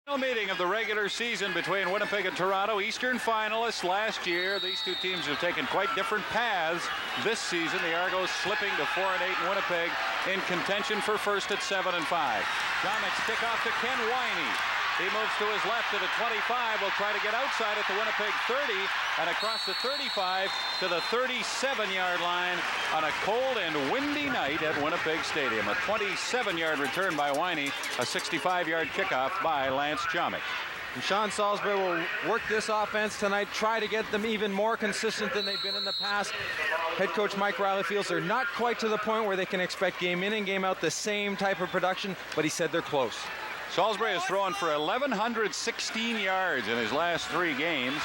Final meeting of the regular season between Winnipeg and Toronto, Eastern finalists last year. These two teams have taken quite different paths this season. The Argos slipping to 4-8 in Winnipeg in contention for first at 7-5. Jomic's kickoff to Ken Winey. He moves to his left to the 25. Will try to get outside at the Winnipeg 30 and across the 35 to the 37-yard line on a cold and windy night at Winnipeg Stadium. A 27-yard return by Winey, a 65-yard kickoff by Lance Jomic. And Sean Salisbury will work this offense tonight, try to get them even more consistent than they've been in the past. Head coach Mike Riley feels they're not quite to the point where they can expect game in and game out the same type of production, but he said they're close. Salisbury has thrown for 1,116 yards in his last 3 games.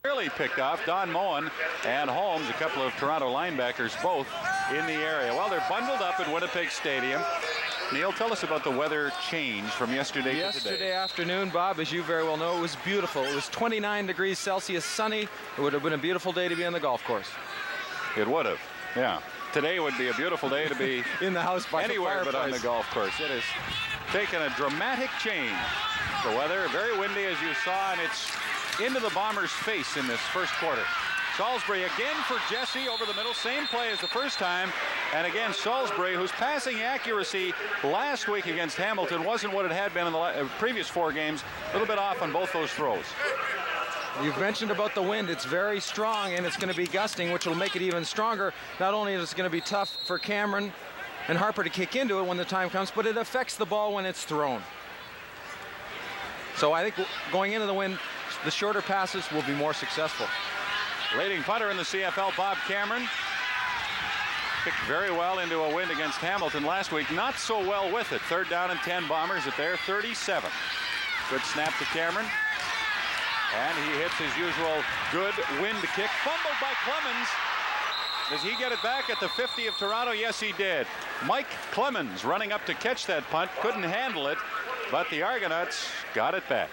Early picked off Don Moen and Holmes, a couple of Toronto linebackers, both in the area. Well, they're bundled up at Winnipeg Stadium. Neil, tell us about the weather change from yesterday to today. Yesterday afternoon, Bob, as you very well know, it was beautiful. It was 29 degrees Celsius, sunny. It would have been a beautiful day to be on the golf course. It would have, yeah. Today would be a beautiful day to be in the house by anywhere but on the golf course. It has taken a dramatic change. The weather, very windy as you saw, and it's into the Bombers' face in this first quarter. Salisbury again for Jesse over the middle, same play as the first time, and again Salisbury, whose passing accuracy last week against Hamilton wasn't what it had been in the previous 4 games, a little bit off on both those throws. You've mentioned about the wind. It's very strong, and it's going to be gusting, which will make it even stronger. Not only is it going to be tough for Cameron and Harper to kick into it when the time comes, but it affects the ball when it's thrown. So I think going into the wind, the shorter passes will be more successful. Leading punter in the CFL, Bob Cameron, kicked very well into a win against Hamilton last week. Not so well with it. 3rd down and 10, Bombers at their 37. Good snap to Cameron. And he hits his usual good wind kick. Fumbled by Clemens. Does he get it back at the 50 of Toronto? Yes, he did. Mike Clemens running up to catch that punt. Couldn't handle it, but the Argonauts got it back.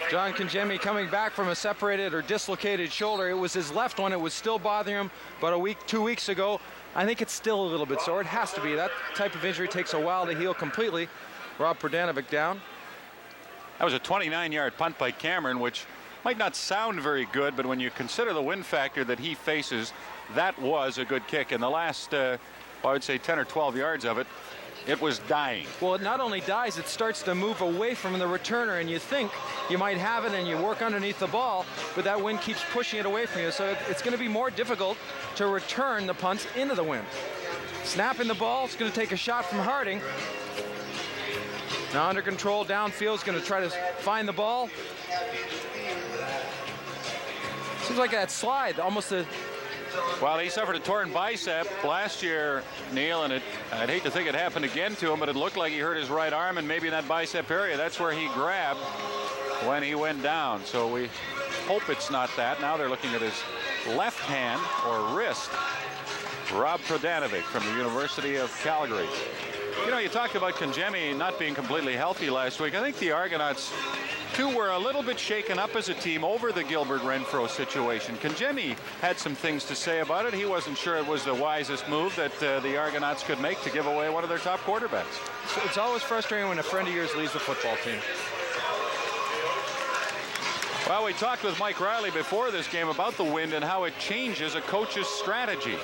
John Kangemi coming back from a separated or dislocated shoulder. It was his left one. It was still bothering him about 2 weeks ago. I think it's still a little bit sore. It has to be. That type of injury takes a while to heal completely. Rob Prodanovic down. That was a 29-yard punt by Cameron, which might not sound very good, but when you consider the wind factor that he faces, that was a good kick. In the last, I would say 10 or 12 yards of it, it was dying. Well, it not only dies, it starts to move away from the returner, and you think you might have it and you work underneath the ball, but that wind keeps pushing it away from you. So it's going to be more difficult to return the punts into the wind. Snapping the ball, it's going to take a shot from Harding. Now under control, downfield, is going to try to find the ball. Seems like that slide, almost a... Well, he suffered a torn bicep last year, Neil, and I'd hate to think it happened again to him, but it looked like he hurt his right arm, and maybe in that bicep area, that's where he grabbed when he went down. So we hope it's not that. Now they're looking at his left hand or wrist. Rob Prodanovic from the University of Calgary. You know, you talked about Kangemi not being completely healthy last week. I think the Argonauts, too, were a little bit shaken up as a team over the Gilbert Renfro situation. Kangemi had some things to say about it. He wasn't sure it was the wisest move that the Argonauts could make to give away one of their top quarterbacks. It's always frustrating when a friend of yours leaves the football team. Well, we talked with Mike Riley before this game about the wind and how it changes a coach's strategy.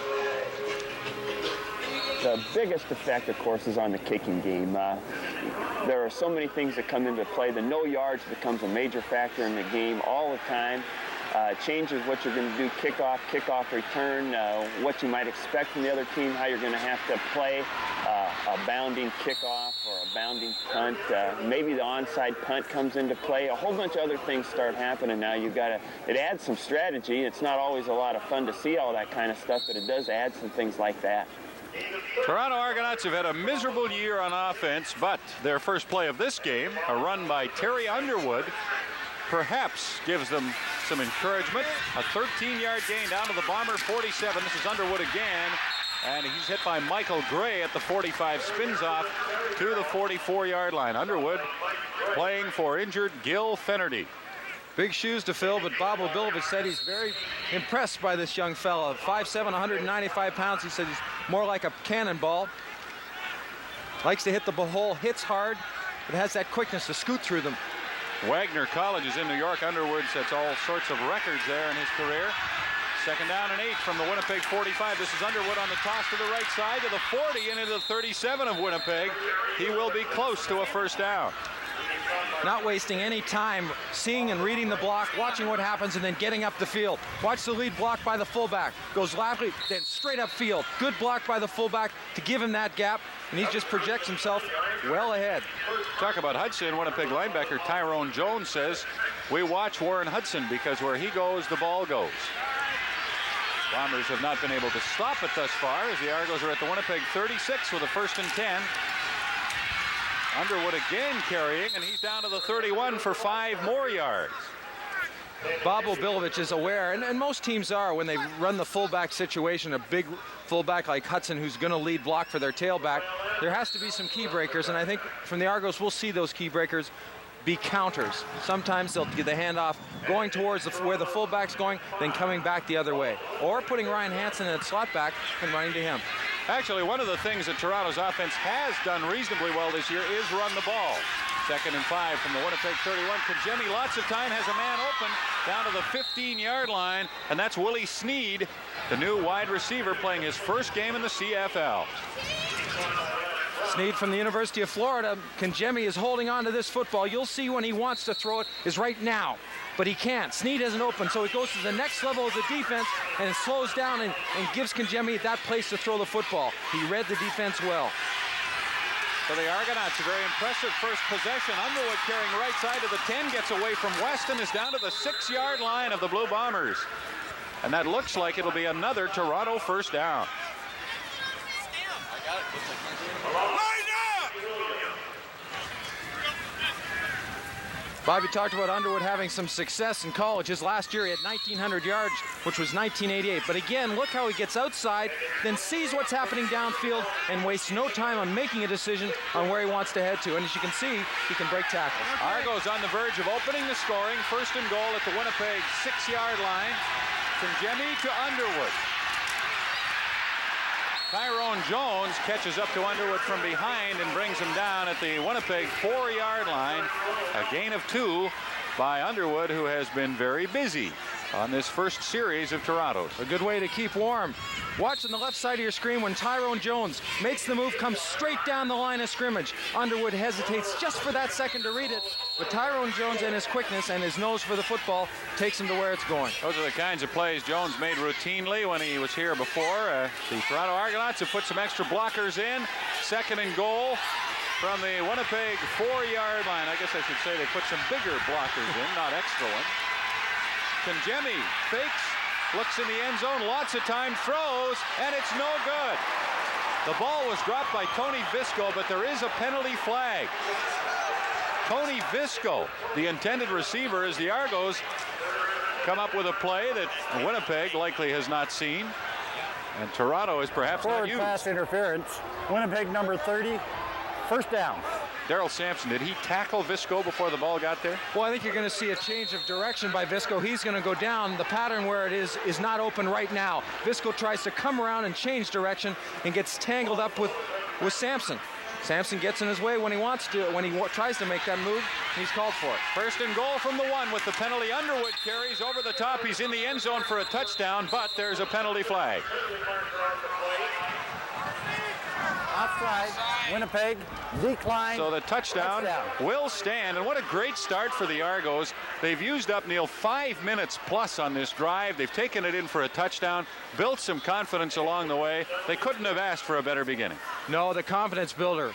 The biggest effect, of course, is on the kicking game. There are so many things that come into play. The no yards becomes a major factor in the game all the time. Changes what you're going to do, kickoff return, what you might expect from the other team, how you're going to have to play a bounding kickoff or a bounding punt. Maybe the onside punt comes into play. A whole bunch of other things start happening now. It adds some strategy. It's not always a lot of fun to see all that kind of stuff, but it does add some things like that. Toronto Argonauts have had a miserable year on offense, but their first play of this game, a run by Terry Underwood, perhaps gives them some encouragement. A 13-yard gain down to the Bomber 47. This is Underwood again, and he's hit by Michael Gray at the 45, spins off to the 44-yard line. Underwood playing for injured Gil Fenerty. Big shoes to fill, but Bob Obilovich said he's very impressed by this young fella. 5'7", 195 pounds. He said he's more like a cannonball. Likes to hit the hole, hits hard, but has that quickness to scoot through them. Wagner College is in New York. Underwood sets all sorts of records there in his career. Second down and 8 from the Winnipeg 45. This is Underwood on the toss to the right side to the 40 and into the 37 of Winnipeg. He will be close to a first down. Not wasting any time seeing and reading the block, watching what happens, and then getting up the field. Watch the lead block by the fullback. Goes laterally, then straight up field. Good block by the fullback to give him that gap, and he just projects himself well ahead. Talk about Hudson. Winnipeg linebacker Tyrone Jones says, we watch Warren Hudson because where he goes, the ball goes. Bombers have not been able to stop it thus far as the Argos are at the Winnipeg 36 with a 1st and 10. Underwood again carrying, and he's down to the 31 for 5 more yards. Bob Obilovich is aware, and most teams are when they run the fullback situation, a big fullback like Hudson who's going to lead block for their tailback, there has to be some key breakers, and I think from the Argos we'll see those key breakers be counters. Sometimes they'll get the handoff going towards where the fullback's going, then coming back the other way. Or putting Ryan Hansen at slot back and running to him. Actually, one of the things that Toronto's offense has done reasonably well this year is run the ball. 2nd and 5 from the Winnipeg 31. Kajemi lots of time, has a man open down to the 15-yard line, and that's Willie Snead, the new wide receiver playing his first game in the CFL. Snead from the University of Florida. Kajemi is holding on to this football. You'll see when he wants to throw it is right now, but he can't. Snead isn't open, so he goes to the next level of the defense and it slows down and gives Kajemi that place to throw the football. He read the defense well. For the Argonauts, a very impressive first possession. Underwood carrying right side to the 10, gets away from Weston, is down to the 6-yard line of the Blue Bombers. And that looks like it'll be another Toronto first down. Bobby talked about Underwood having some success in college. His last year he had 1,900 yards, which was 1988. But again, look how he gets outside, then sees what's happening downfield, and wastes no time on making a decision on where he wants to head to. And as you can see, he can break tackles. Argos on the verge of opening the scoring. 1st and goal at the Winnipeg 6-yard line. Kajemi to Underwood. Tyrone Jones catches up to Underwood from behind and brings him down at the Winnipeg 4-yard line. A gain of 2 by Underwood, who has been very busy on this first series of Toronto's. A good way to keep warm. Watch on the left side of your screen when Tyrone Jones makes the move, comes straight down the line of scrimmage. Underwood hesitates just for that second to read it, but Tyrone Jones and his quickness and his nose for the football takes him to where it's going. Those are the kinds of plays Jones made routinely when he was here before. The Toronto Argonauts have put some extra blockers in. 2nd and goal from the Winnipeg 4-yard line. I guess I should say they put some bigger blockers in, not extra ones. Kajemi fakes, looks in the end zone, lots of time, throws, and it's no good. The ball was dropped by Tony Visco, but there is a penalty flag. Tony Visco, the intended receiver, as the Argos come up with a play that Winnipeg likely has not seen, and Toronto is perhaps not used. Forward pass interference. Winnipeg number 30, first down. Daryl Sampson, did he tackle Visco before the ball got there? Well, I think you're going to see a change of direction by Visco. He's going to go down. The pattern where it is not open right now. Visco tries to come around and change direction and gets tangled up with Sampson. Sampson gets in his way when he wants to, when he tries to make that move, and he's called for it. 1st and goal from the 1 with the penalty. Underwood carries over the top. He's in the end zone for a touchdown, but there's a penalty flag. Offside. Winnipeg decline. So the touchdown will stand, and what a great start for the Argos. They've used up, Neil, 5 minutes plus on this drive. They've taken it in for a touchdown, built some confidence along the way. They couldn't have asked for a better beginning. No, the confidence builder.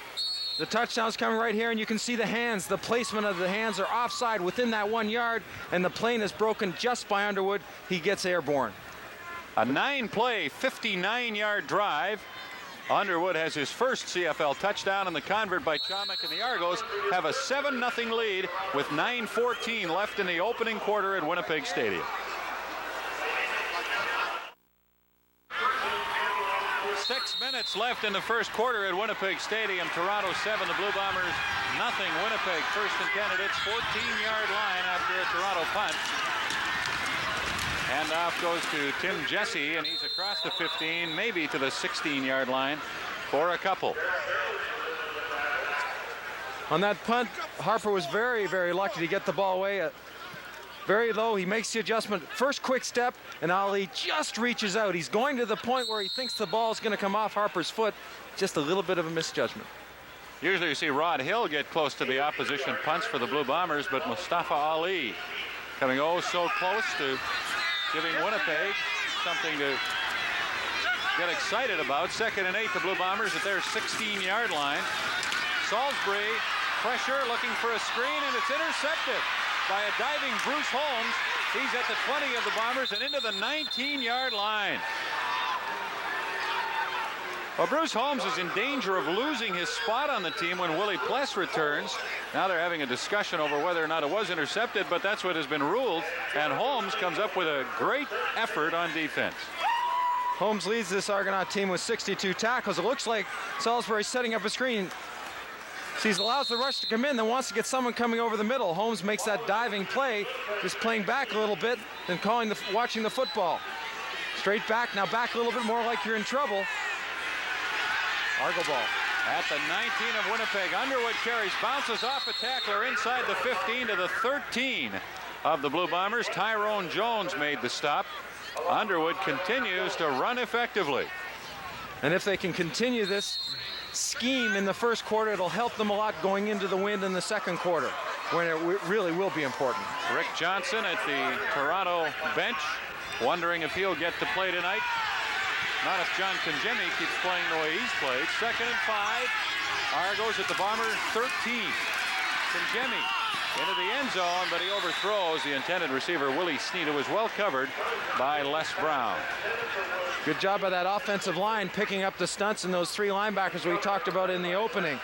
The touchdown's coming right here, and you can see the hands. The placement of the hands are offside within that 1 yard, and the plane is broken just by Underwood. He gets airborne. A 9-play, 59-yard drive. Underwood has his first CFL touchdown, and the convert by Chomick, and the Argos have a 7-0 lead with 9:14 left in the opening quarter at Winnipeg Stadium. 6 minutes left in the first quarter at Winnipeg Stadium. Toronto 7, the Blue Bombers Winnipeg, first and 10 at its 14-yard line after a Toronto punt. Handoff goes to Tim Jesse, and he's across the 15, maybe to the 16-yard line for a couple. On that punt, Harper was very, very lucky to get the ball away. Very low, he makes the adjustment. First quick step, and Ali just reaches out. He's going to the point where he thinks the ball is going to come off Harper's foot. Just a little bit of a misjudgment. Usually you see Rod Hill get close to the opposition punts for the Blue Bombers, but Mustafa Ali coming oh so close to giving Winnipeg something to get excited about. 2nd and 8, the Blue Bombers at their 16-yard line. Salisbury, pressure, looking for a screen, and it's intercepted by a diving Bruce Holmes. He's at the 20 of the Bombers and into the 19-yard line. Well, Bruce Holmes is in danger of losing his spot on the team when Willie Pless returns. Now they're having a discussion over whether or not it was intercepted, but that's what has been ruled. And Holmes comes up with a great effort on defense. Holmes leads this Argonaut team with 62 tackles. It looks like Salisbury setting up a screen. Sees allows the rush to come in, then wants to get someone coming over the middle. Holmes makes that diving play, just playing back a little bit, then watching the football. Straight back, now back a little bit more like you're in trouble. Argo ball. At the 19 of Winnipeg, Underwood carries, bounces off a tackler inside the 15 to the 13 of the Blue Bombers. Tyrone Jones made the stop. Underwood continues to run effectively. And if they can continue this scheme in the first quarter, it'll help them a lot going into the wind in the second quarter, when it really will be important. Rick Johnson at the Toronto bench, wondering if he'll get to play tonight. Not if John Conjemi keeps playing the way he's played. 2nd and 5. Argos at the Bomber 13. Conjemi into the end zone, but he overthrows the intended receiver, Willie Sneed, who was well covered by Les Brown. Good job by that offensive line picking up the stunts and those 3 linebackers we talked about in the opening.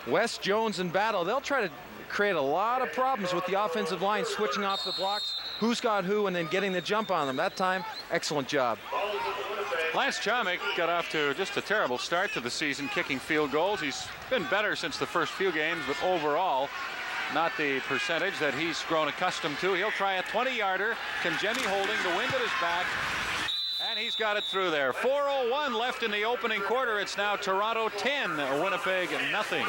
West, Jones, and Battle, they'll try to create a lot of problems with the offensive line, switching off the blocks, who's got who, and then getting the jump on them. That time, excellent job. Lance Chomick got off to just a terrible start to the season, kicking field goals. He's been better since the first few games, but overall, not the percentage that he's grown accustomed to. He'll try a 20-yarder. Conjemi holding, the wind at his back, and he's got it through there. 4:01 left in the opening quarter. It's now Toronto 10, Winnipeg nothing.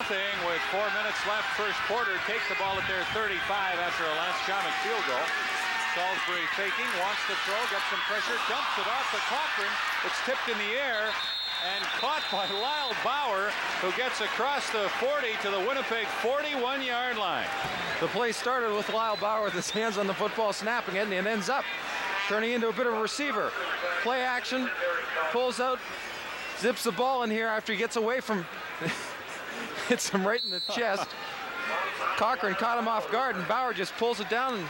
With 4 minutes left, first quarter, take the ball at their 35 after a Lance Chomick field goal. Salisbury faking, wants to throw, gets some pressure, dumps it off to Cochran. It's tipped in the air and caught by Lyle Bauer, who gets across the 40 to the Winnipeg 41-yard line. The play started with Lyle Bauer with his hands on the football, snapping it, and it ends up turning into a bit of a receiver. Play action, pulls out, zips the ball in here after he gets away from, hits him right in the chest. Cochran caught him off guard, and Bauer just pulls it down and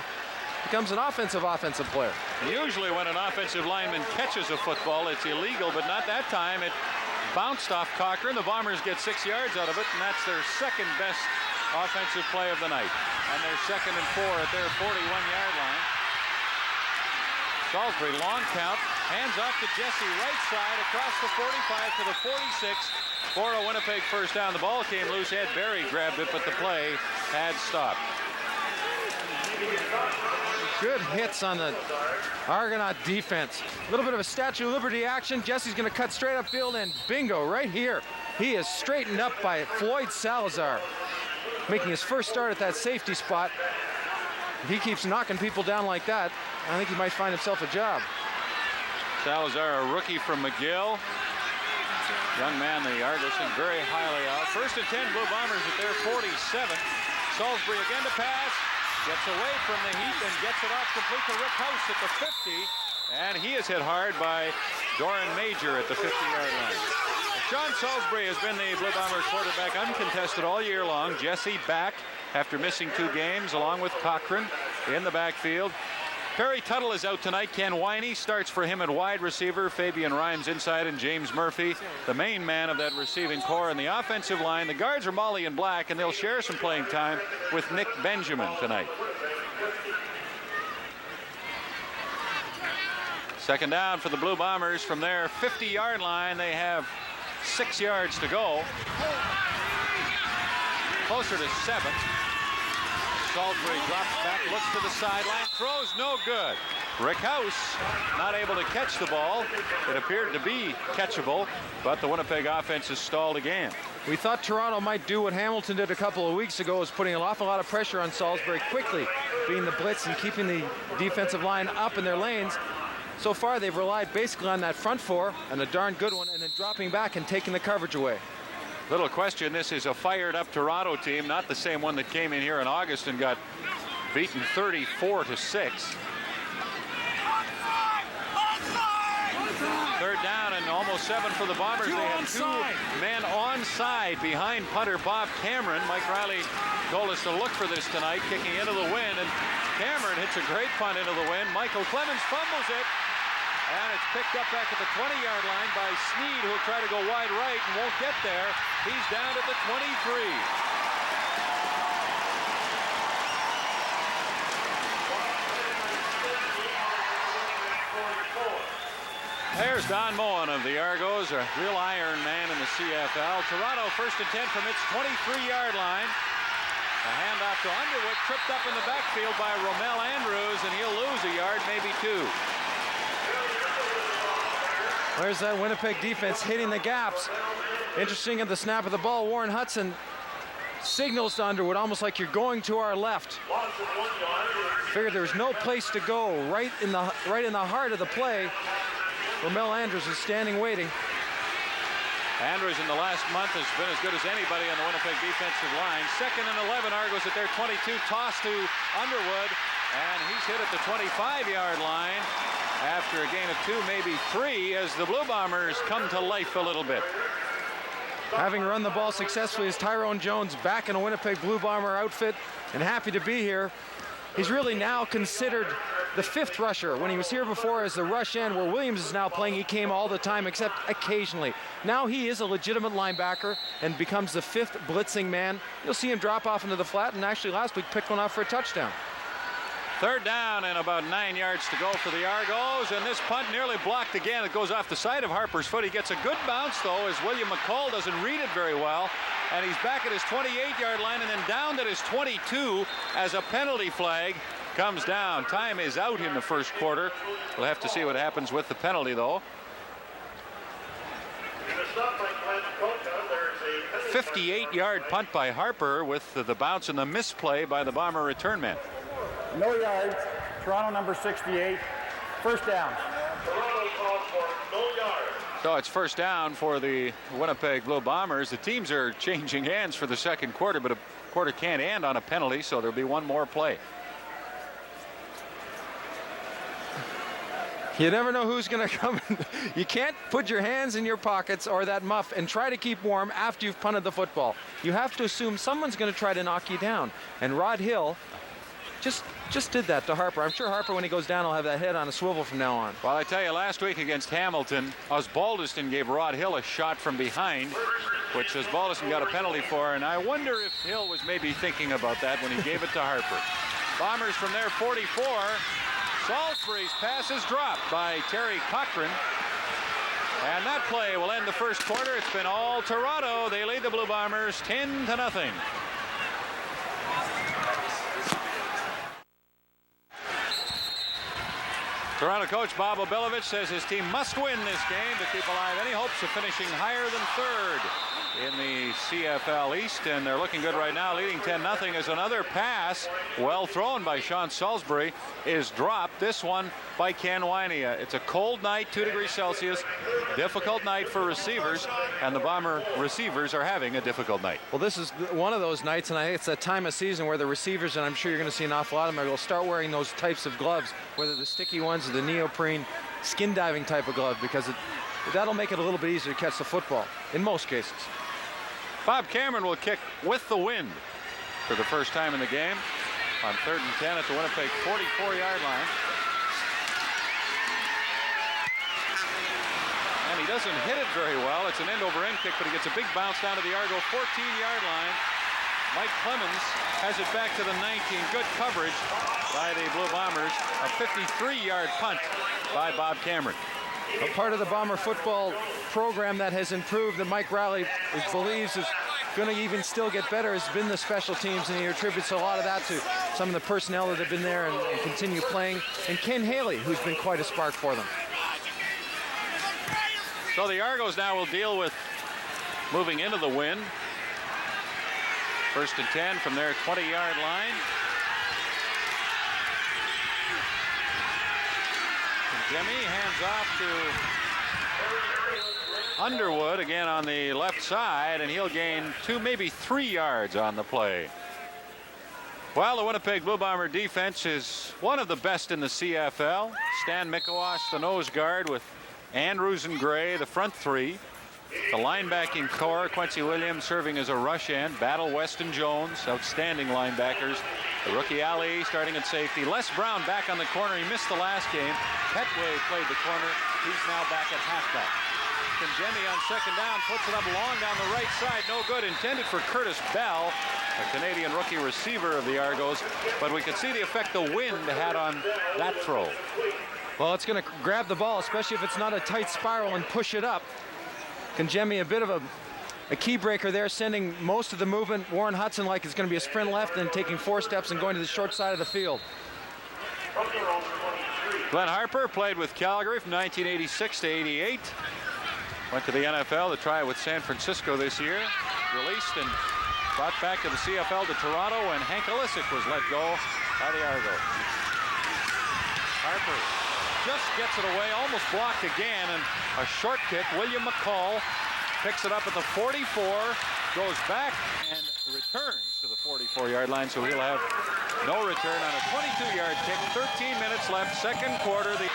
becomes an offensive player. Usually when an offensive lineman catches a football, it's illegal, but not that time. It bounced off Cochran. The Bombers get 6 yards out of it, and that's their second best offensive play of the night. And they're 2nd and 4 at their 41-yard line. Salisbury, long count, hands off to Jesse, right side, across the 45 to the 46 for a Winnipeg first down. The ball came loose. Ed Berry grabbed it, but the play had stopped. Good hits on the Argonaut defense. A little bit of a Statue of Liberty action. Jesse's going to cut straight upfield, and bingo, right here. He is straightened up by Floyd Salazar, making his first start at that safety spot. If he keeps knocking people down like that, I think he might find himself a job. Salazar, a rookie from McGill. Young man, the Argos think very highly of. 1st and 10, Blue Bombers at their 47. Salisbury again to pass. Gets away from the heat and gets it off complete to Rick House at the 50. And he is hit hard by Doran Major at the 50-yard line. John Salisbury has been the Blue Bombers quarterback uncontested all year long. Jesse back after missing 2 games, along with Cochran in the backfield. Perry Tuttle is out tonight. Ken Winey starts for him at wide receiver. Fabian Rhymes inside, and James Murphy, the main man of that receiving core. In the offensive line, the guards are Molly and Black, and they'll share some playing time with Nick Benjamin tonight. 2nd down for the Blue Bombers from their 50-yard line. They have 6 yards to go. Closer to 7. Salisbury drops back, looks to the sideline, throws no good. Rick House not able to catch the ball. It appeared to be catchable, but the Winnipeg offense is stalled again. We thought Toronto might do what Hamilton did a couple of weeks ago, was putting an awful lot of pressure on Salisbury quickly, being the blitz and keeping the defensive line up in their lanes. So far, they've relied basically on that front four, and a darn good one, and then dropping back and taking the coverage away. Little question, this is a fired-up Toronto team, not the same one that came in here in August and got beaten 34-6. Third down and almost 7 for the Bombers. They had 2 men onside behind punter Bob Cameron. Mike Riley told us to look for this tonight, kicking into the wind, and Cameron hits a great punt into the wind. Michael Clemens fumbles it, and it's picked up back at the 20-yard line by Sneed, who will try to go wide right and won't get there. He's down at the 23. There's Don Moen of the Argos, a real iron man in the CFL. Toronto 1st and 10 from its 23-yard line. A handoff to Underwood, tripped up in the backfield by Romel Andrews, and he'll lose a yard, maybe 2. There's that Winnipeg defense hitting the gaps. Interesting at the snap of the ball, Warren Hudson signals to Underwood, almost like you're going to our left. Figured there was no place to go, right in the heart of the play. Romel Andrews is standing waiting. Andrews in the last month has been as good as anybody on the Winnipeg defensive line. 2nd and 11, Argos at their 22, toss to Underwood, and he's hit at the 25-yard line after a gain of 2, maybe 3, as the Blue Bombers come to life a little bit. Having run the ball successfully is Tyrone Jones, back in a Winnipeg Blue Bomber outfit and happy to be here. He's really now considered the 5th rusher. When he was here before as the rush end, where Williams is now playing, he came all the time except occasionally. Now he is a legitimate linebacker and becomes the 5th blitzing man. You'll see him drop off into the flat, and actually last week picked one off for a touchdown. 3rd down and about 9 yards to go for the Argos, and this punt nearly blocked again. It goes off the side of Harper's foot. He gets a good bounce, though, as William McCall doesn't read it very well, and he's back at his 28-yard line and then down at his 22 as a penalty flag comes down. Time is out in the first quarter. We'll have to see what happens with the penalty, though. 58-yard punt by Harper with the bounce and the misplay by the Bomber return man. No yards. Toronto number 68. 1st down. So it's 1st down for the Winnipeg Blue Bombers. The teams are changing hands for the 2nd quarter, but a quarter can't end on a penalty, so there'll be one more play. You never know who's going to come. You can't put your hands in your pockets or that muff and try to keep warm after you've punted the football. You have to assume someone's going to try to knock you down. And Rod Hill just did that to Harper. I'm sure Harper, when he goes down, will have that head on a swivel from now on. Well, I tell you, last week against Hamilton, Osbaldiston gave Rod Hill a shot from behind, which Osbaldiston got a penalty for, and I wonder if Hill was maybe thinking about that when he gave it to Harper. Bombers from their 44. Salisbury's pass is dropped by Terry Cochran. And that play will end the first quarter. It's been all Toronto. They lead the Blue Bombers 10-0. Toronto coach Bob Obilovich says his team must win this game to keep alive any hopes of finishing higher than 3rd in the CFL East, and they're looking good right now, leading 10-0 as another pass, well thrown by Sean Salisbury, is dropped. This one by Ken Wynea. It's a cold night, 2 degrees Celsius, difficult night for receivers, and the Bomber receivers are having a difficult night. Well, this is one of those nights, and I think it's that time of season where the receivers, and I'm sure you're going to see an awful lot of them, will start wearing those types of gloves, whether the sticky ones or the neoprene skin diving type of glove, because that'll make it a little bit easier to catch the football in most cases. Bob Cameron will kick with the wind for the first time in the game on 3rd and 10 at the Winnipeg 44-yard line. And he doesn't hit it very well. It's an end-over-end kick, but he gets a big bounce down to the Argo 14-yard line. Mike Clemens has it back to the 19. Good coverage by the Blue Bombers. A 53-yard punt by Bob Cameron. A part of the Bomber football program that has improved, that Mike Riley believes is going to even still get better, has been the special teams, and he attributes a lot of that to some of the personnel that have been there and continue playing, and Ken Haley, who's been quite a spark for them. So the Argos now will deal with moving into the wind. 1st and 10 from their 20-yard line. Jimmy hands off to Underwood again on the left side, and he'll gain 2, maybe 3 yards on the play. Well, the Winnipeg Blue Bomber defense is one of the best in the CFL. Stan Mikowas, the nose guard, with Andrews and Gray, the front 3. The linebacking core, Quincy Williams serving as a rush end. Battle, Weston Jones, outstanding linebackers. The rookie Ali starting at safety. Les Brown back on the corner. He missed the last game. Petway played the corner. He's now back at halfback. Jemmy on 2nd down, puts it up long down the right side. No good. Intended for Curtis Bell, a Canadian rookie receiver of the Argos. But we could see the effect the wind had on that throw. Well, it's going to grab the ball, especially if it's not a tight spiral, and push it up. Jemmy, a bit of a key breaker there, sending most of the movement. Warren Hudson like it's going to be a sprint left and taking 4 steps and going to the short side of the field. Glenn Harper played with Calgary from 1986 to 88. Went to the NFL to try with San Francisco this year. Released and brought back to the CFL to Toronto, and Hank Olisic was let go by the Argos. Harper just gets it away, almost blocked again, and a short kick. William McCall picks it up at the 44, goes back and returns to the 44-yard line, so he'll have no return on a 22-yard kick. 13 minutes left, 2nd quarter. The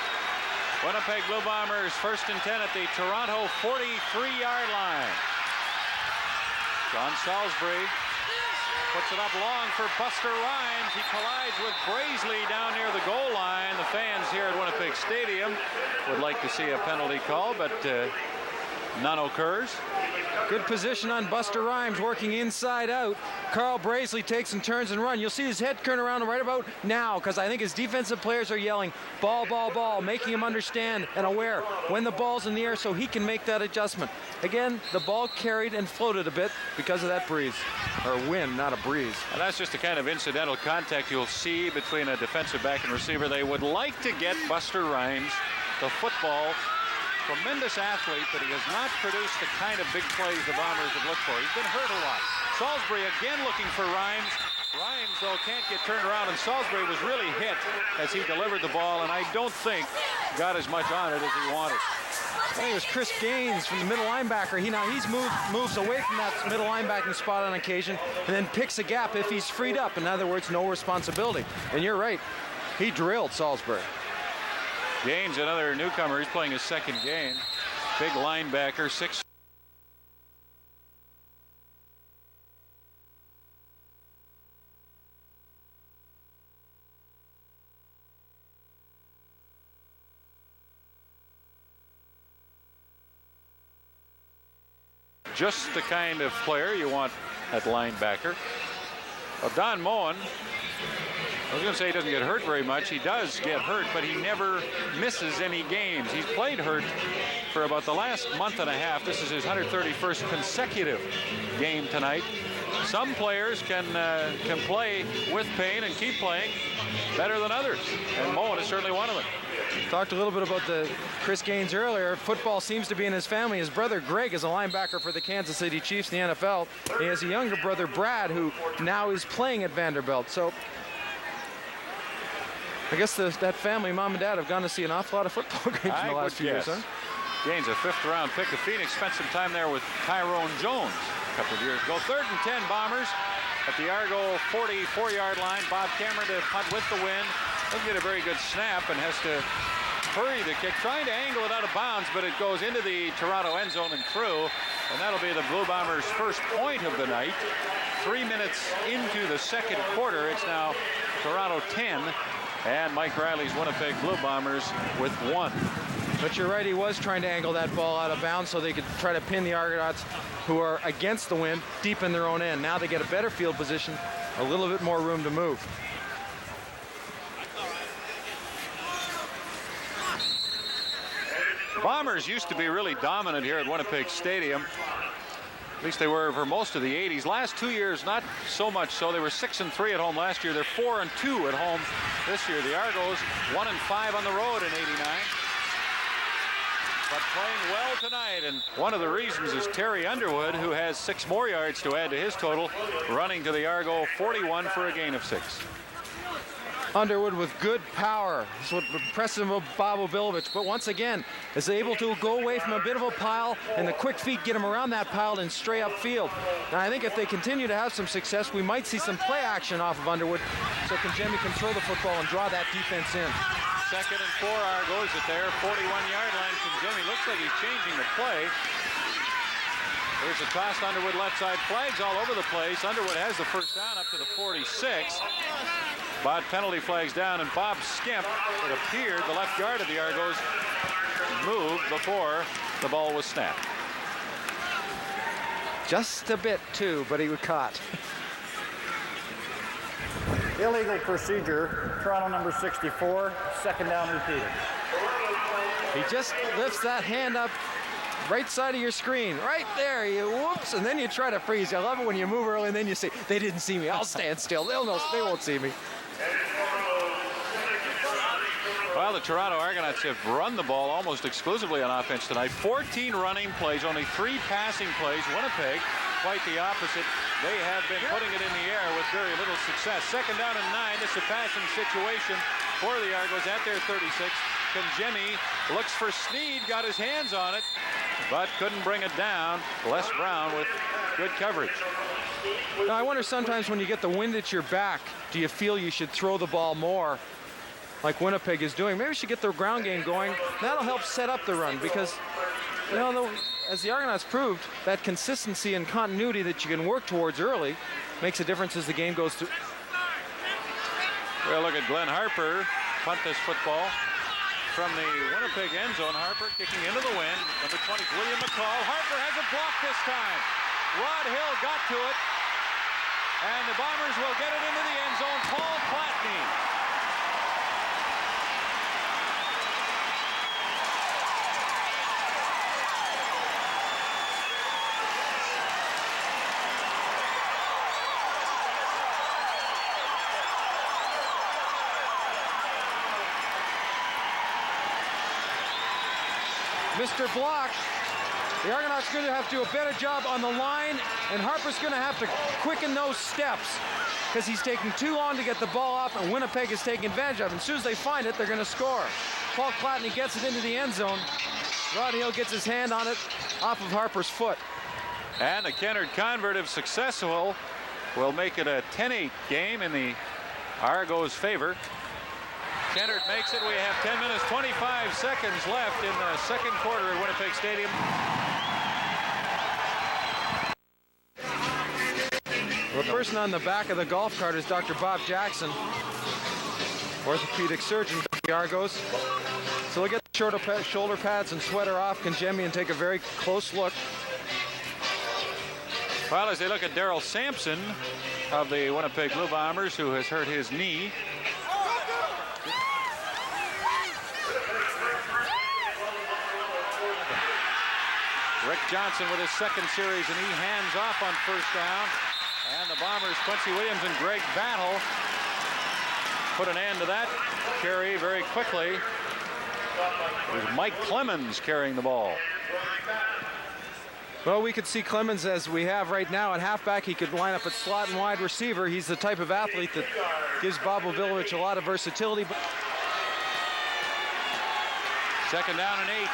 Winnipeg Blue Bombers 1st and 10 at the Toronto 43-yard line. John Salisbury puts it up long for Buster Rhymes. He collides with Brazeley down near the goal line. The fans here at Winnipeg Stadium would like to see a penalty call, but none occurs. Good position on Buster Rhymes, working inside out. Carl Brazeley takes and turns and run. You'll see his head turn around right about now, because I think his defensive players are yelling, ball, ball, ball, making him understand and aware when the ball's in the air so he can make that adjustment. Again, the ball carried and floated a bit because of that breeze, or wind, not a breeze. And that's just the kind of incidental contact you'll see between a defensive back and receiver. They would like to get Buster Rhymes the football. Tremendous athlete, but he has not produced the kind of big plays the Bombers have looked for. He's been hurt a lot. Salisbury again looking for Rhymes. Rhymes, though, can't get turned around, and Salisbury was really hit as he delivered the ball, and I don't think got as much on it as he wanted. I think it was Chris Gaines from the middle linebacker. He's moves away from that middle linebacking spot on occasion, and then picks a gap if he's freed up. In other words, no responsibility. And you're right, he drilled Salisbury. Gaines, another newcomer. He's playing his 2nd game. Big linebacker, 6. Just the kind of player you want at linebacker. Well, Don Moen, I was going to say he doesn't get hurt very much. He does get hurt, but he never misses any games. He's played hurt for about the last month and a half. This is his 131st consecutive game tonight. Some players can play with pain and keep playing better than others, and Moen is certainly one of them. Talked a little bit about the Chris Gaines earlier. Football seems to be in his family. His brother Greg is a linebacker for the Kansas City Chiefs in the NFL. He has a younger brother Brad who now is playing at Vanderbilt. So I guess that family, mom and dad, have gone to see an awful lot of football games in the last few years, huh? Gaines, a 5th-round pick. The Phoenix spent some time there with Tyrone Jones a couple of years ago. 3rd and 10 Bombers at the Argo 44-yard line. Bob Cameron to punt with the wind. Doesn't get a very good snap and has to hurry the kick, trying to angle it out of bounds, but it goes into the Toronto end zone and through. And that'll be the Blue Bombers' first point of the night. 3 minutes into the 2nd quarter. It's now Toronto 10. And Mike Riley's Winnipeg Blue Bombers with 1. But you're right, he was trying to angle that ball out of bounds so they could try to pin the Argonauts, who are against the wind, deep in their own end. Now they get a better field position, a little bit more room to move. Bombers used to be really dominant here at Winnipeg Stadium. At least they were for most of the 80s. Last 2 years, not so much so. They were 6-3 at home last year. They're 4-2 at home this year. The Argos 1-5 on the road in '89. But playing well tonight, and one of the reasons is Terry Underwood, who has 6 more yards to add to his total, running to the Argo 41 for a gain of 6. Underwood with good power. That's what impressed him with Bob Obilovich. But once again, is able to go away from a bit of a pile, and the quick feet get him around that pile and stray upfield. Now, I think if they continue to have some success, we might see some play action off of Underwood, so Conjemi can throw the football and draw that defense in. 2nd and 4, Argos at their 41-yard line. Conjemi looks like he's changing the play. There's a toss to Underwood left side. Flags all over the place. Underwood has the first down up to the 46. But penalty flags down, and Bob Skimp, it appeared, the left guard of the Argos, moved before the ball was snapped. Just a bit, too, but he was caught. Illegal procedure, Toronto number 64, 2nd down repeated. He just lifts that hand up right side of your screen, right there. You whoops, and then you try to freeze. I love it when you move early and then you say, they didn't see me. I'll stand still. They'll know. They won't see me. Well, the Toronto Argonauts have run the ball almost exclusively on offense tonight. 14 running plays, only 3 passing plays. Winnipeg, quite the opposite. They have been putting it in the air with very little success. 2nd down and 9. This is a passing situation for the Argos at their 36. Conjemi looks for Sneed, got his hands on it, but couldn't bring it down. Les Brown with good coverage. Now, I wonder sometimes when you get the wind at your back, do you feel you should throw the ball more like Winnipeg is doing? Maybe we should get their ground game going. That'll help set up the run because, you know, as the Argonauts proved, that consistency and continuity that you can work towards early makes a difference as the game goes through. Well, look at Glenn Harper punt this football from the Winnipeg end zone. Harper kicking into the wind. Number 20, William McCall. Harper has a block this time. Rod Hill got to it, and the Bombers will get it into the end zone. Paul Platney. Mr. Block, the Argonauts are going to have to do a better job on the line, and Harper's going to have to quicken those steps because he's taking too long to get the ball off, and Winnipeg is taking advantage of it. As soon as they find it, they're going to score. Paul Platney gets it into the end zone. Rod Hill gets his hand on it off of Harper's foot. And the Kennard convert, if successful, will make it a 10-8 game in the Argos' favor. Kennard makes it. We have 10 minutes, 25 seconds left in the 2nd quarter at Winnipeg Stadium. The person on the back of the golf cart is Dr. Bob Jackson, orthopedic surgeon for the Argos. So we'll get the shoulder pads and sweater off Conjemi and take a very close look. Well, as they look at Daryl Sampson of the Winnipeg Blue Bombers, who has hurt his knee. Rick Johnson with his 2nd series, and he hands off on 1st down. And the Bombers, Quincy Williams and Greg Battle, put an end to that carry very quickly. It was Mike Clemens carrying the ball. Well, we could see Clemens as we have right now at halfback. He could line up at slot and wide receiver. He's the type of athlete that gives Bob Obilovich a lot of versatility. 2nd down and 8.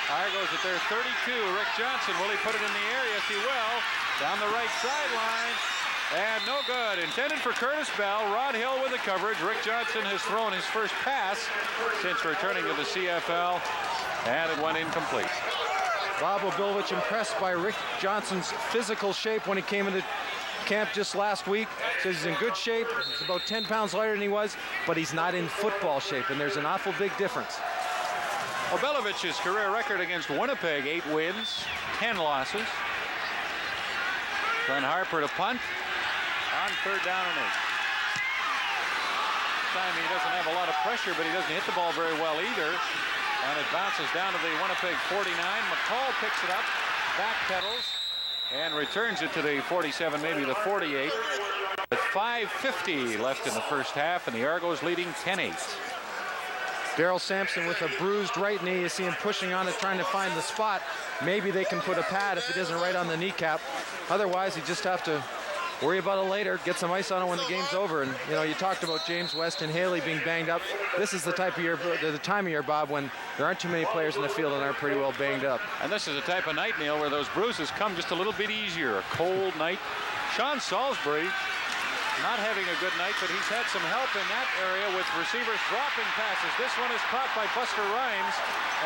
Argos at their 32. Rick Johnson, will he put it in the air? Yes, he will. Down the right sideline. And no good. Intended for Curtis Bell. Rod Hill with the coverage. Rick Johnson has thrown his first pass since returning to the CFL, and it went incomplete. Bob Obilovich impressed by Rick Johnson's physical shape when he came into camp just last week. Says he's in good shape. He's about 10 pounds lighter than he was, but he's not in football shape, and there's an awful big difference. Obilovich's career record against Winnipeg, 8 wins, 10 losses. Glenn Harper to punt on 3rd down and 8. This time he doesn't have a lot of pressure, but he doesn't hit the ball very well either. And it bounces down to the Winnipeg 49. McCall picks it up, backpedals, and returns it to the 47, maybe the 48. With 5:50 left in the first half, and the Argos leading 10-8. Daryl Sampson with a bruised right knee. You see him pushing on it, trying to find the spot. Maybe they can put a pad if it isn't right on the kneecap. Otherwise, you just have to worry about it later, get some ice on it when the game's over. And you know, you talked about James West and Haley being banged up. This is the type of year, the time of year, Bob, when there aren't too many players in the field and aren't pretty well banged up. And this is the type of night, Neil, where those bruises come just a little bit easier. A cold night. Sean Salisbury not having a good night, but he's had some help in that area with receivers dropping passes. This one is caught by Buster Rhymes,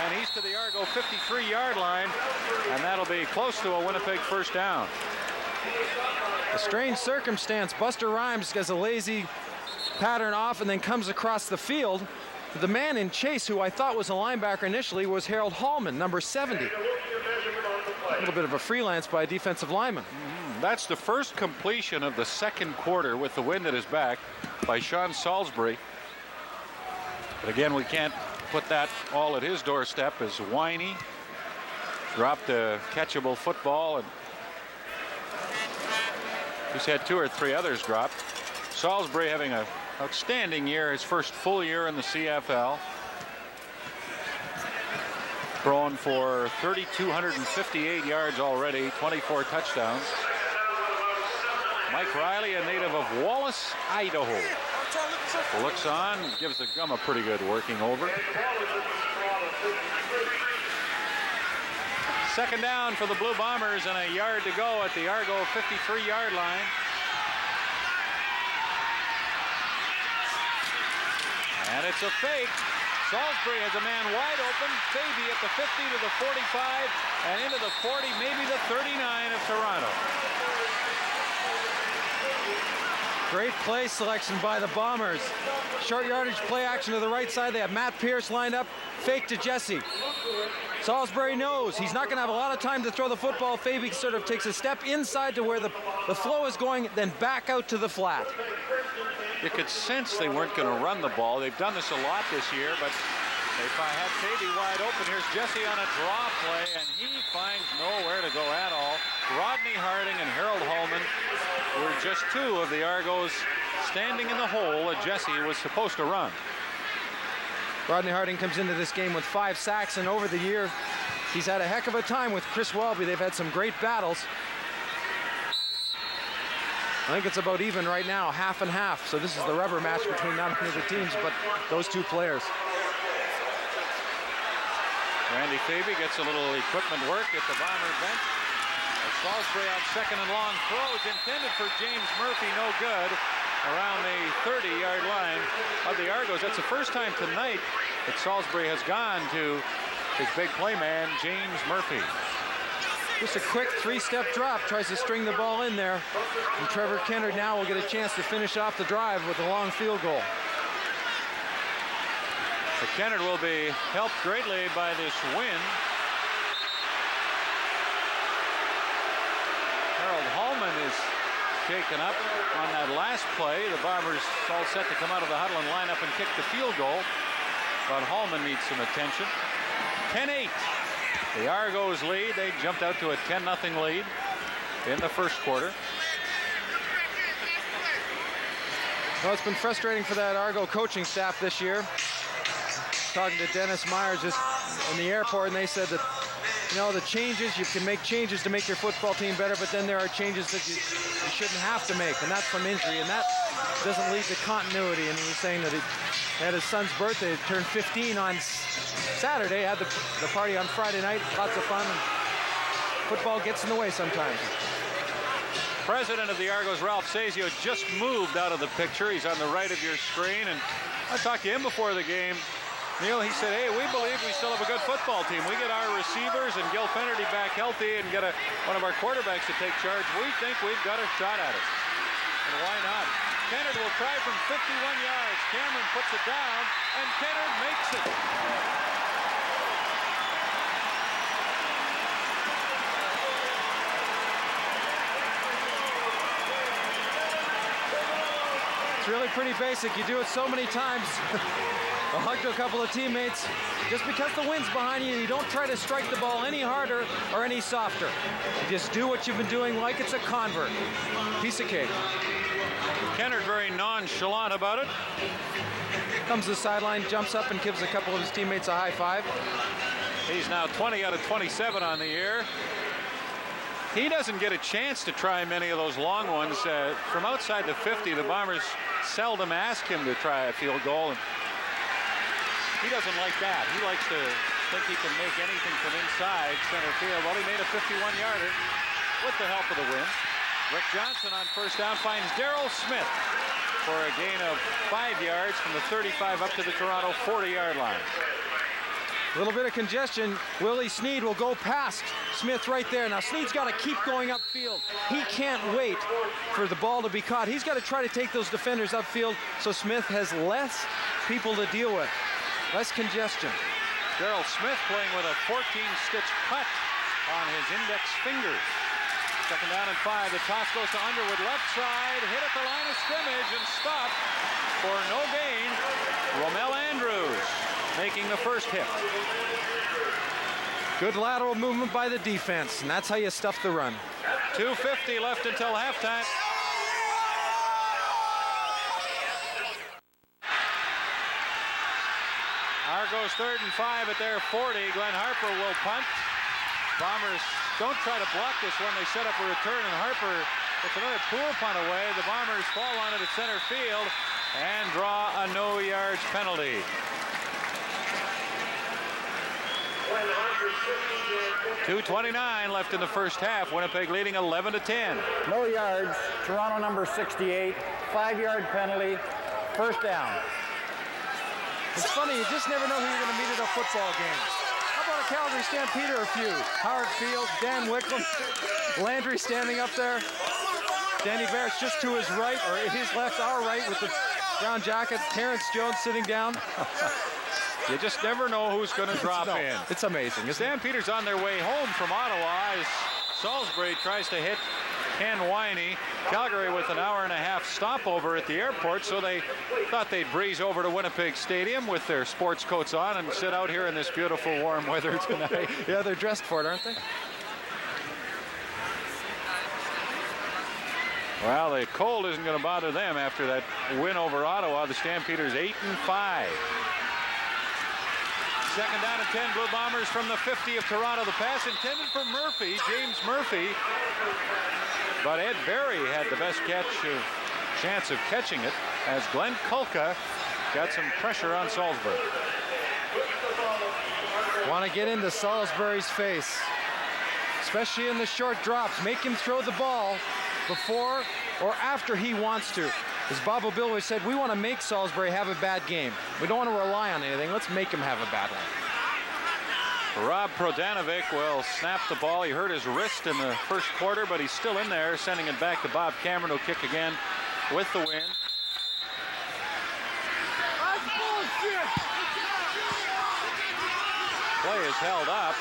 and he's to the Argo 53-yard line, and that'll be close to a Winnipeg first down. A strange circumstance. Buster Rhymes gets a lazy pattern off and then comes across the field. The man in chase, who I thought was a linebacker initially, was Harold Hallman, number 70. A little bit of a freelance by a defensive lineman. That's the first completion of the second quarter with the wind at his back by Sean Salisbury. But again, we can't put that all at his doorstep, as Winey dropped a catchable football, and he's had 2 or 3 others dropped. Salisbury having an outstanding year, his first full year in the CFL. Throwing for 3,258 yards already, 24 touchdowns. Mike Riley, a native of Wallace, Idaho. Looks on, gives the gum a pretty good working over. Second down for the Blue Bombers and a yard to go at the Argo 53-yard line. And it's a fake. Salisbury has a man wide open. Faby at the 50 to the 45 and into the 40, maybe the 39 of Toronto. Great play selection by the Bombers. Short yardage play action to the right side. They have Matt Pierce lined up. Fake to Jesse. Salisbury knows he's not going to have a lot of time to throw the football. Faby sort of takes a step inside to where the flow is going, then back out to the flat. You could sense they weren't going to run the ball. They've done this a lot this year, but if I had Faby wide open, here's Jesse on a draw play, and he finds nowhere to go at all. Rodney Harding and Harold Hallman were just 2 of the Argos standing in the hole that Jesse was supposed to run. Rodney Harding comes into this game with 5 sacks, and over the year, he's had a heck of a time with Chris Welby. They've had some great battles. I think it's about even right now, half and half. So this is the rubber match between not only the teams, but those 2 players. Randy Faby gets a little equipment work at the Bomber bench. Salisbury on second and long throws intended for James Murphy, no good, around the 30-yard line of the Argos. That's the first time tonight that Salisbury has gone to his big play man, James Murphy. Just a quick 3-step drop, tries to string the ball in there. And Trevor Kennard now will get a chance to finish off the drive with a long field goal. But Kennard will be helped greatly by this win. Harold Hallman is shaken up on that last play. The Bombers all set to come out of the huddle and line up and kick the field goal. But Hallman needs some attention. 10-8. The Argos lead. They jumped out to a 10-0 lead in the first quarter. Well, it's been frustrating for that Argo coaching staff this year. Talking to Dennis Myers just in the airport, and they said that, you know, the changes, you can make changes to make your football team better, but then there are changes that you shouldn't have to make, and that's from injury, and that doesn't lead to continuity. And he was saying that he had his son's birthday, turned 15 on Saturday, had the party on Friday night, lots of fun, and football gets in the way sometimes. President of the Argos, Ralph Sazio, just moved out of the picture. He's on the right of your screen, and I talked to him before the game. Neil, he said, hey, we believe we still have a good football team. We get our receivers and Gil Finnerty back healthy and get one of our quarterbacks to take charge. We think we've got a shot at it. And why not? Kennard will try from 51 yards. Cameron puts it down, and Kennard makes it. It's really pretty basic. You do it so many times. A hug to a couple of teammates. Just because the wind's behind you, you don't try to strike the ball any harder or any softer. You just do what you've been doing like it's a convert. Piece of cake. Kennard very nonchalant about it. Comes to the sideline, jumps up and gives a couple of his teammates a high five. He's now 20 out of 27 on the year. He doesn't get a chance to try many of those long ones. From outside the 50, the Bombers seldom ask him to try a field goal. And he doesn't like that. He likes to think he can make anything from inside center field. Well, he made a 51-yarder with the help of the wind. Rick Johnson on first down finds Darrell Smith for a gain of 5 yards from the 35 up to the Toronto 40-yard line. A little bit of congestion. Willie Snead will go past Smith right there. Now Snead's got to keep going upfield. He can't wait for the ball to be caught. He's got to try to take those defenders upfield so Smith has less people to deal with. Less congestion. Darrell Smith playing with a 14-stitch cut on his index fingers. Second down and 5. The toss goes to Underwood, left side, hit at the line of scrimmage and stopped for no gain. Romel Andrews making the first hit. Good lateral movement by the defense, and that's how you stuff the run. 2:50 left until halftime. Argos 3rd and 5 at their 40. Glenn Harper will punt. Bombers don't try to block this one. They set up a return, and Harper gets another poor punt away. The Bombers fall on it at center field and draw a no-yards penalty. 2:29 left in the first half. Winnipeg leading 11-10. No yards. Toronto number 68. 5-yard penalty. First down. It's funny, you just never know who you're going to meet at a football game. How about a Calgary Stampeder a few? Howard Field, Dan Wicklund, Landry standing up there. Danny Barrett's just to his right, or his left, our right, with the brown jacket. Terrence Jones sitting down. You just never know who's going to drop in. It's amazing. Stampeders on their way home from Ottawa as Salisbury tries to hit Ken Winey. Calgary with an hour-and-a-half stopover at the airport, so they thought they'd breeze over to Winnipeg Stadium with their sports coats on and sit out here in this beautiful warm weather tonight. Yeah, they're dressed for it, aren't they? Well, the cold isn't going to bother them after that win over Ottawa. The Stampeders 8-5. Second down and 10, Blue Bombers from the 50 of Toronto. The pass intended for Murphy, James Murphy. But Ed Berry had the best chance of catching it as Glenn Kulka got some pressure on Salisbury. Want to get into Salisbury's face, especially in the short drops. Make him throw the ball before or after he wants to. As Bob O'Billoy said, we want to make Salisbury have a bad game. We don't want to rely on anything. Let's make him have a bad one. Rob Prodanovic will snap the ball. He hurt his wrist in the first quarter, but he's still in there, sending it back to Bob Cameron, who'll kick again with the win. Play is held up.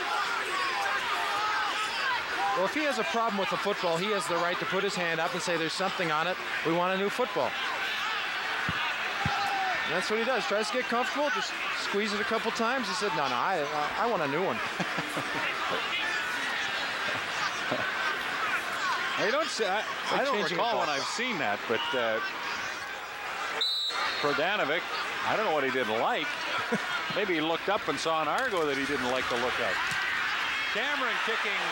Well, if he has a problem with the football, he has the right to put his hand up and say there's something on it. We want a new football. And that's what he does. Tries to get comfortable, just squeeze it a couple times. He said, no, I want a new one. I don't recall when I've seen that, but Prodanovic, I don't know what he didn't like. Maybe he looked up and saw an Argo that he didn't like the look of. Cameron kicking,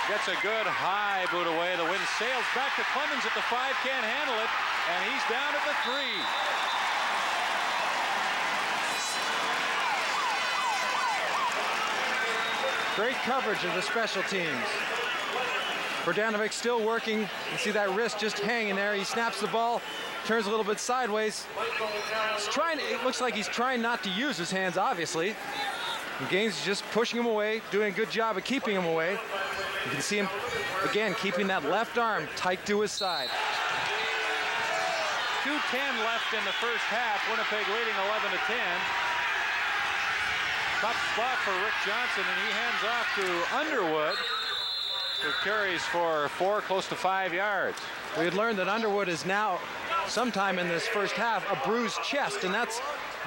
gets a good high boot away. The wind sails back to Clemens at the 5, can't handle it, and he's down at the 3. Great coverage of the special teams. Prodanovic still working. You see that wrist just hanging there. He snaps the ball, turns a little bit sideways. It looks like he's trying not to use his hands, obviously. And Gaines is just pushing him away, doing a good job of keeping him away. You can see him, again, keeping that left arm tight to his side. 2:10 left in the first half. Winnipeg leading 11-10. Tough spot for Rick Johnson, and he hands off to Underwood, who carries for 4, close to 5 yards. We had learned that Underwood is now sometime in this first half, a bruised chest, and that's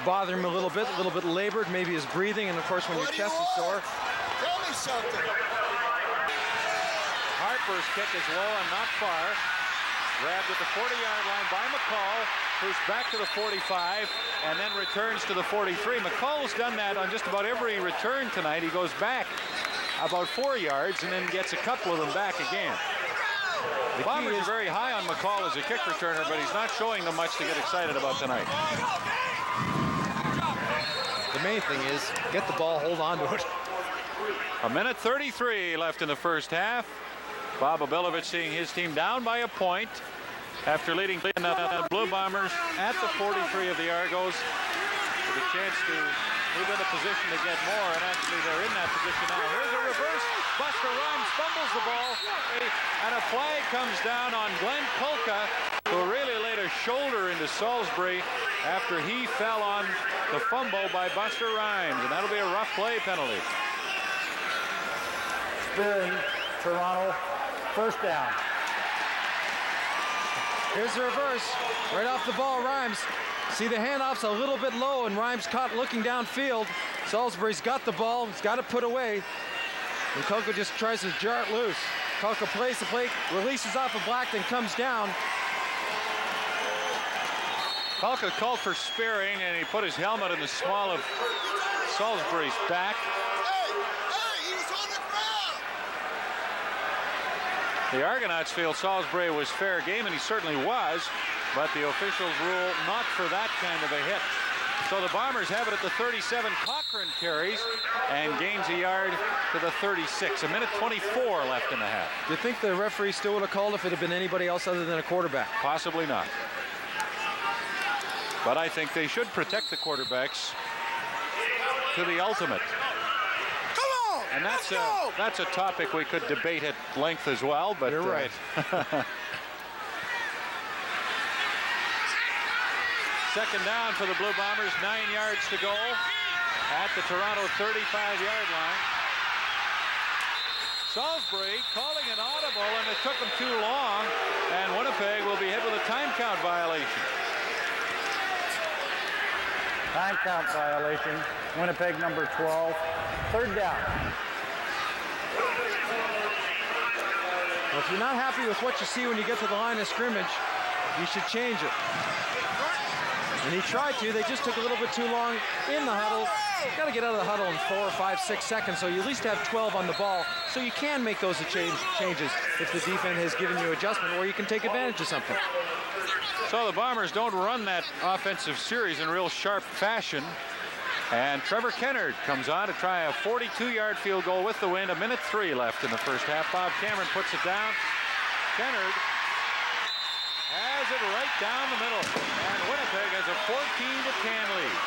bothering him a little bit labored, maybe his breathing, and of course when your chest is sore. Tell me something. Harper's kick is low and not far. Grabbed at the 40-yard line by McCall, who's back to the 45 and then returns to the 43. McCall's done that on just about every return tonight. He goes back about 4 yards and then gets a couple of them back again. The Bombers are very high on McCall as a kick returner, but he's not showing them much to get excited about tonight. The main thing is get the ball, hold on to it. A minute 33 left in the first half. Bob Obilovich seeing his team down by a point after leading the Blue Bombers at the 43 of the Argos with a chance to move into position to get more, and actually they're in that position now. Here's a reverse. Buster Rhymes fumbles the ball, and a flag comes down on Glenn Kulka, who really laid a shoulder into Salisbury after he fell on the fumble by Buster Rhymes, and that'll be a rough play penalty. Spearing, Toronto, first down. Here's the reverse, right off the ball, Rhymes. See the handoff's a little bit low, and Rhymes caught looking downfield. Salisbury's got the ball, he's got it put away. And Kulka just tries to jar it loose. Kulka plays the plate, releases off of Black, then comes down. Kulka called for Spearing, and he put his helmet in the small of Salisbury's back. Hey, he was on the ground. The Argonauts feel Salisbury was fair game, and he certainly was, but the officials rule not for that kind of a hit. So the Bombers have it at the 37. Cochran carries and gains a yard to the 36. A minute 24 left in the half. Do you think the referee still would have called if it had been anybody else other than a quarterback? Possibly not. But I think they should protect the quarterbacks to the ultimate. Come on. And let's go. that's a topic we could debate at length as well, but You're right. Second down for the Blue Bombers, 9 yards to go at the Toronto 35-yard line. Salisbury calling an audible, and it took them too long, and Winnipeg will be hit with a time count violation. Time count violation. Winnipeg number 12. Third down. Well, if you're not happy with what you see when you get to the line of scrimmage, you should change it. And he tried to. They just took a little bit too long in the huddle. Got to get out of the huddle in 4, 5, 6 seconds, so you at least have 12 on the ball, so you can make those changes if the defense has given you adjustment, or you can take advantage of something. So the Bombers don't run that offensive series in real sharp fashion. And Trevor Kennard comes on to try a 42-yard field goal with the wind. A minute 3 left in the first half. Bob Cameron puts it down. Kennard has it right down the middle. And Winnipeg has a 14-10 lead.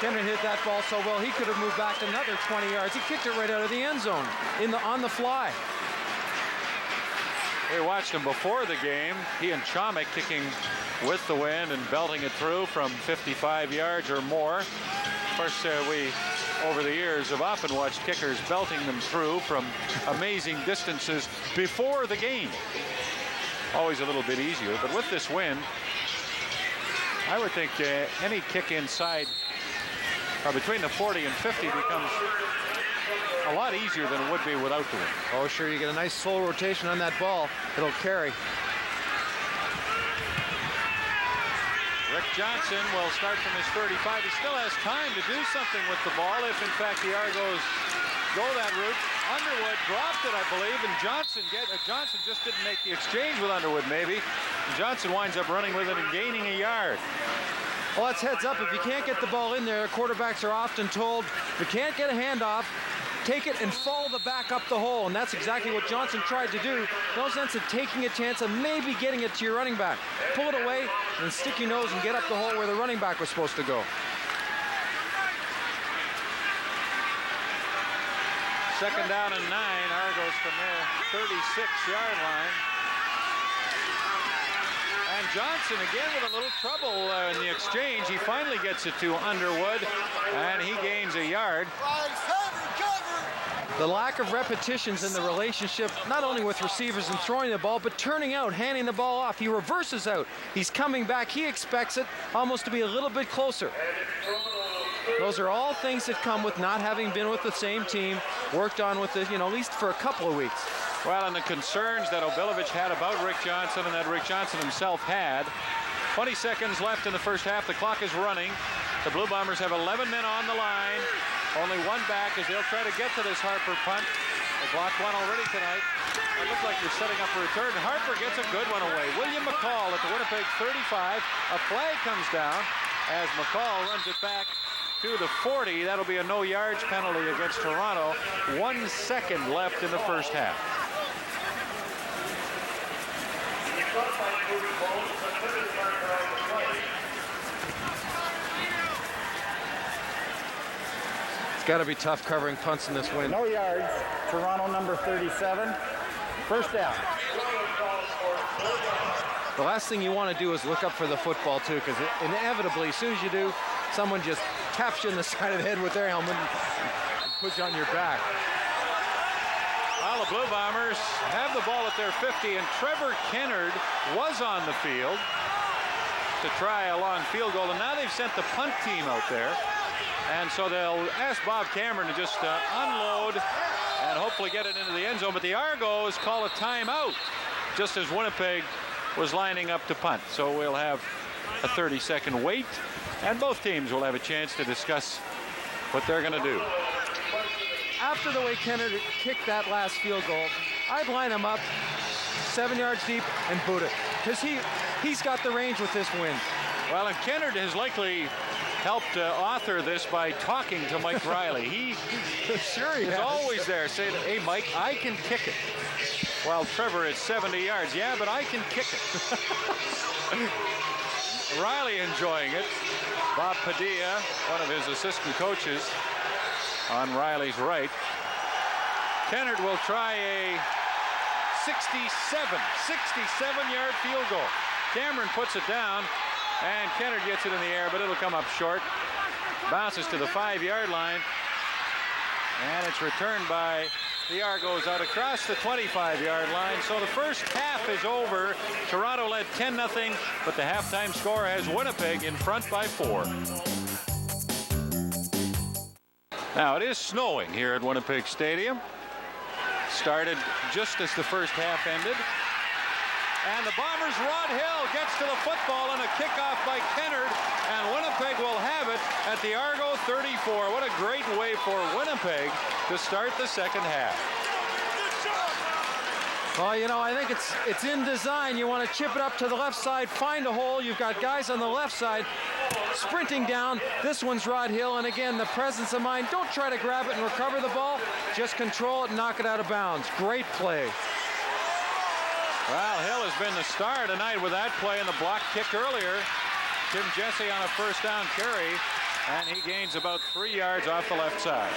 Kennard hit that ball so well, he could have moved back another 20 yards. He kicked it right out of the end zone on the fly. We watched him before the game. He and Chomick kicking with the wind and belting it through from 55 yards or more. Of course, we, over the years, have often watched kickers belting them through from amazing distances before the game. Always a little bit easier, but with this wind, I would think any kick inside between the 40 and 50 becomes a lot easier than it would be without the wind. Oh, sure, you get a nice full rotation on that ball. It'll carry. Rick Johnson will start from his 35. He still has time to do something with the ball if, in fact, the Argos go that route. Underwood dropped it, I believe, and Johnson just didn't make the exchange with Underwood, maybe. And Johnson winds up running with it and gaining a yard. Well, that's heads up. If you can't get the ball in there, quarterbacks are often told, if you can't get a handoff, take it and follow the back up the hole, and that's exactly what Johnson tried to do. No sense of taking a chance of maybe getting it to your running back. Pull it away and stick your nose and get up the hole where the running back was supposed to go. Second down and 9. Argos from their 36-yard line. And Johnson again with a little trouble in the exchange. He finally gets it to Underwood, and he gains a yard. The lack of repetitions in the relationship, not only with receivers and throwing the ball, but turning out, handing the ball off. He reverses out. He's coming back. He expects it almost to be a little bit closer. Those are all things that come with not having been with the same team, worked on with it, at least for a couple of weeks. Well, and the concerns that Obilovich had about Rick Johnson and that Rick Johnson himself had. 20 seconds left in the first half. The clock is running. The Blue Bombers have 11 men on the line. Only one back as they'll try to get to this Harper punt. They blocked one already tonight. It looks like they're setting up a return. Harper gets a good one away. William McCall at the Winnipeg 35. A flag comes down as McCall runs it back to the 40. That'll be a no yards penalty against Toronto. 1 second left in the first half. It's got to be tough covering punts in this wind. No yards. Toronto number 37. First down. The last thing you want to do is look up for the football, too, because inevitably, as soon as you do, someone just taps you in the side of the head with their helmet and puts you on your back. Well, the Blue Bombers have the ball at their 50, and Trevor Kennard was on the field to try a long field goal, and now they've sent the punt team out there. And so they'll ask Bob Cameron to just unload and hopefully get it into the end zone. But the Argos call a timeout just as Winnipeg was lining up to punt. So we'll have a 30-second wait, and both teams will have a chance to discuss what they're going to do. After the way Kennard kicked that last field goal, I'd line him up 7 yards deep and boot it, because he's got the range with this wind. Well, and Kennard has likely helped author this by talking to Mike Riley. He sure he is always there saying, hey, Mike, I can kick it. While Trevor is 70 yards. Yeah, but I can kick it. Riley enjoying it. Bob Padilla, one of his assistant coaches, on Riley's right. Kennard will try a 67-yard field goal. Cameron puts it down, and Kennard gets it in the air, but it'll come up short. Bounces to the 5-yard line, and it's returned by the Argos out across the 25-yard line. So the first half is over. Toronto led 10-0, but the halftime score has Winnipeg in front by 4. Now it is snowing here at Winnipeg Stadium. Started just as the first half ended. And the Bombers' Rod Hill gets to the football on a kickoff by Kennard, and Winnipeg will have it at the Argo 34. What a great way for Winnipeg to start the second half. Well, I think it's in design. You want to chip it up to the left side, find a hole. You've got guys on the left side sprinting down. This one's Rod Hill, and again, the presence of mind. Don't try to grab it and recover the ball. Just control it and knock it out of bounds. Great play. Well, Hill has been the star tonight with that play and the block kick earlier. Tim Jesse on a first down carry, and he gains about 3 yards off the left side.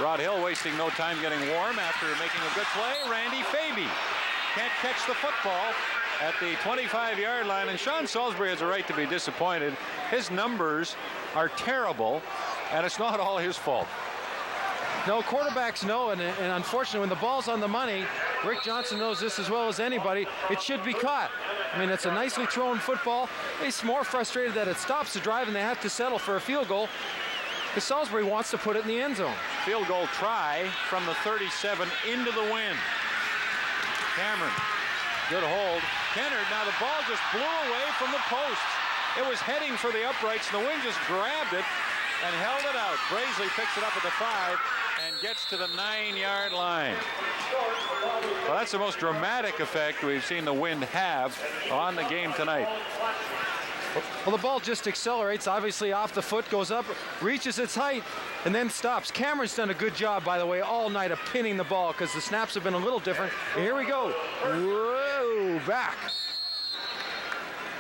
Rod Hill wasting no time getting warm after making a good play. Randy Faby can't catch the football at the 25-yard line, and Sean Salisbury has a right to be disappointed. His numbers are terrible, and it's not all his fault. No, quarterbacks know, and unfortunately, when the ball's on the money, Rick Johnson knows this as well as anybody, it should be caught. I mean, it's a nicely thrown football. He's more frustrated that it stops the drive and they have to settle for a field goal, because Salisbury wants to put it in the end zone. Field goal try from the 37 into the wind. Cameron, good hold. Kennard, now the ball just blew away from the post. It was heading for the uprights, and the wind just grabbed it and held it out. Brazeley picks it up at the 5 and gets to the 9-yard line. Well, that's the most dramatic effect we've seen the wind have on the game tonight. Well, the ball just accelerates, obviously off the foot, goes up, reaches its height, and then stops. Cameron's done a good job, by the way, all night of pinning the ball, because the snaps have been a little different. And here we go. Whoa, back.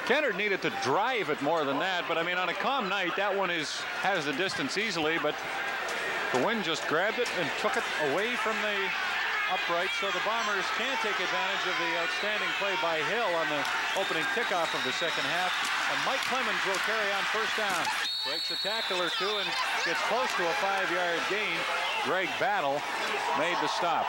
Kennard needed to drive it more than that, but I mean, on a calm night, that one has the distance easily, but the wind just grabbed it and took it away from the upright, so the Bombers can take advantage of the outstanding play by Hill on the opening kickoff of the second half. And Mike Clemens will carry on first down. Breaks a tackle or two and gets close to a 5-yard gain. Greg Battle made the stop.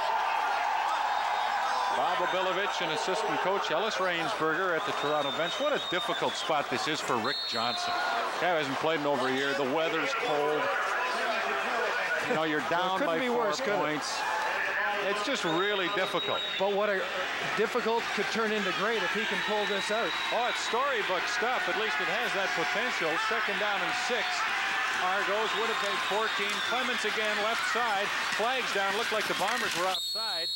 Bob Obilovich and assistant coach Ellis Rainsberger at the Toronto bench. What a difficult spot this is for Rick Johnson. Guy hasn't played in over a year. The weather's cold. You know, you're down by 4 points. It's just really difficult. But what a difficult could turn into great if he can pull this out. Oh, it's storybook stuff. At least it has that potential. Second down and 6. Argos, Winnipeg 14. Clemens again, left side. Flags down. Looked like the Bombers were offside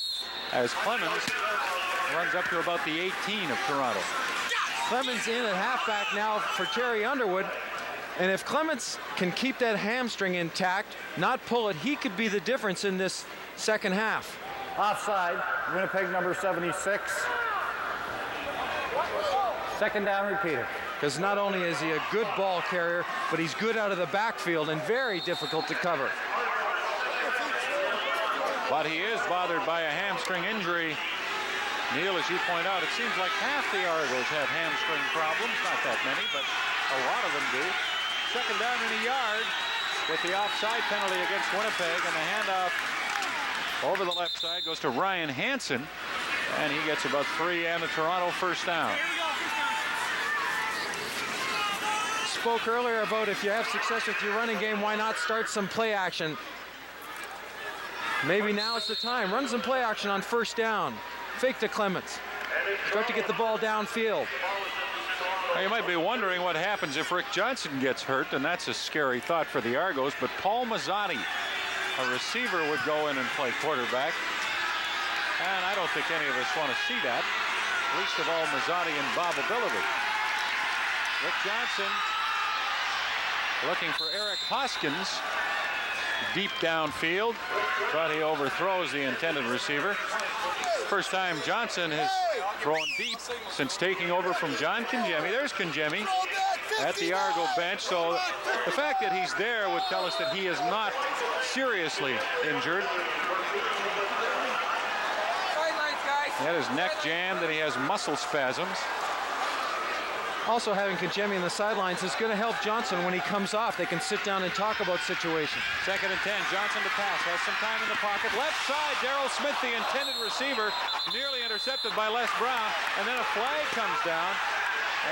as Clemens runs up to about the 18 of Toronto. Clemens in at halfback now for Terry Underwood. And if Clemens can keep that hamstring intact, not pull it, he could be the difference in this second half. Offside, Winnipeg number 76. Second down repeated. Because not only is he a good ball carrier, but he's good out of the backfield and very difficult to cover. But he is bothered by a hamstring injury. Neil, as you point out, it seems like half the Argos have hamstring problems. Not that many, but a lot of them do. Second down and a yard with the offside penalty against Winnipeg, and the handoff over the left side goes to Ryan Hansen, and he gets about 3 and a Toronto first down. Spoke earlier about if you have success with your running game, why not start some play action? Maybe now is the time. Run some play action on first down. Fake to Clemens. Start to get the ball downfield. Now, you might be wondering what happens if Rick Johnson gets hurt, and that's a scary thought for the Argos, but Paul Mazzotti, a receiver, would go in and play quarterback. And I don't think any of us want to see that, least of all Mazzotti and Bob Obilovich. Rick Johnson looking for Eric Hoskins deep downfield, but he overthrows the intended receiver. First time Johnson has thrown deep since taking over from John Kangemi. There's Kangemi at the Argo bench. So the fact that he's there would tell us that he is not seriously injured. He had his neck jammed and he has muscle spasms. Also having Kangemi in the sidelines is going to help Johnson when he comes off. They can sit down and talk about situations. Second and 10. Johnson to pass. Has some time in the pocket. Left side. Darrell Smith, the intended receiver, nearly intercepted by Les Brown. And then a flag comes down.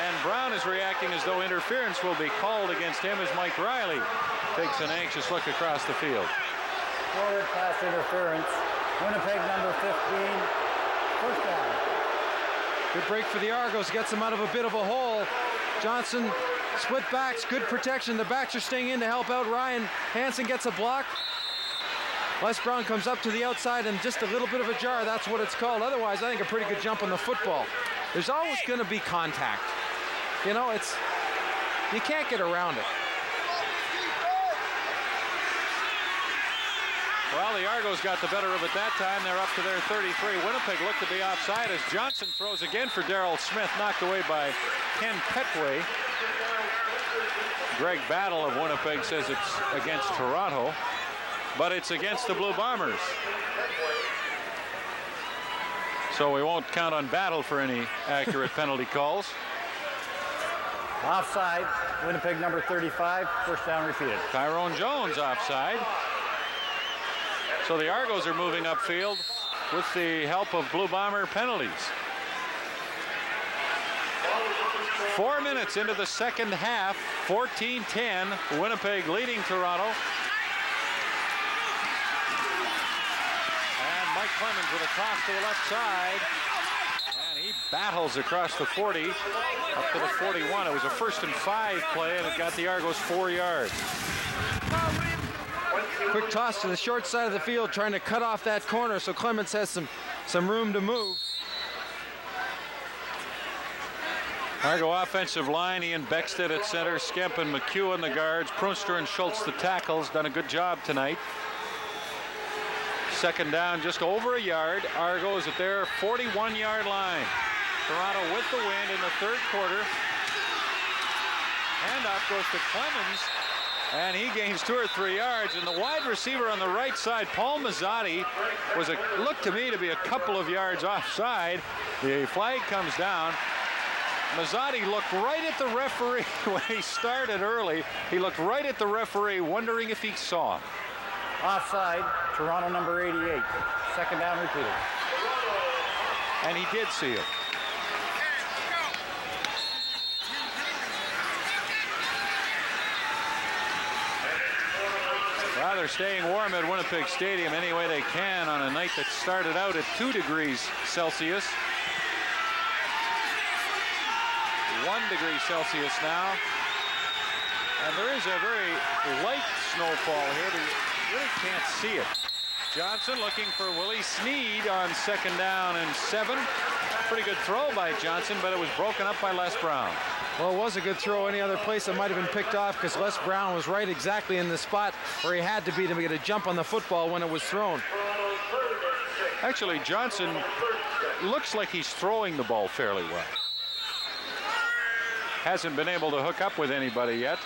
And Brown is reacting as though interference will be called against him as Mike Riley takes an anxious look across the field. Forward pass interference. Winnipeg number 15. First down. Good break for the Argos, gets them out of a bit of a hole. Johnson, split backs, good protection. The backs are staying in to help out Ryan. Hansen gets a block. Les Brown comes up to the outside and just a little bit of a jar. That's what it's called. Otherwise, I think a pretty good jump on the football. There's always going to be contact. You know, you can't get around it. Well, the Argos got the better of it that time. They're up to their 33. Winnipeg looked to be offside as Johnson throws again for Darrell Smith, knocked away by Ken Petway. Greg Battle of Winnipeg says it's against Toronto, but it's against the Blue Bombers. So we won't count on Battle for any accurate penalty calls. Offside, Winnipeg number 35, first down repeated. Tyrone Jones offside. So the Argos are moving upfield with the help of Blue Bomber penalties. 4 minutes into the second half, 14-10, Winnipeg leading Toronto. And Mike Clemens with a toss to the left side. And he battles across the 40 up to the 41. It was a 1st and 5 play, and it got the Argos 4 yards. Quick toss to the short side of the field, trying to cut off that corner, so Clemens has some room to move. Argo offensive line, Ian Beckstead at center, Skemp and McHugh the guards, Prunster and Schultz the tackles. Done a good job tonight. Second down, just over a yard. Argos at their 41-yard line. Toronto with the win in the third quarter. Handoff goes to Clemens. And he gains 2 or 3 yards. And the wide receiver on the right side, Paul Mazzotti, looked to me to be a couple of yards offside. The flag comes down. Mazzotti looked right at the referee when he started early. He looked right at the referee, wondering if he saw him. Offside, Toronto number 88. Second down repeated. And he did see it. Well, they're staying warm at Winnipeg Stadium any way they can on a night that started out at 2 degrees Celsius. 1 degree Celsius now. And there is a very light snowfall here, but you really can't see it. Johnson looking for Willie Sneed on 2nd down and 7. Pretty good throw by Johnson, but it was broken up by Les Brown. Well, it was a good throw. Any other place it might have been picked off because Les Brown was right exactly in the spot where he had to be to get a jump on the football when it was thrown. Actually, Johnson looks like he's throwing the ball fairly well. Hasn't been able to hook up with anybody yet.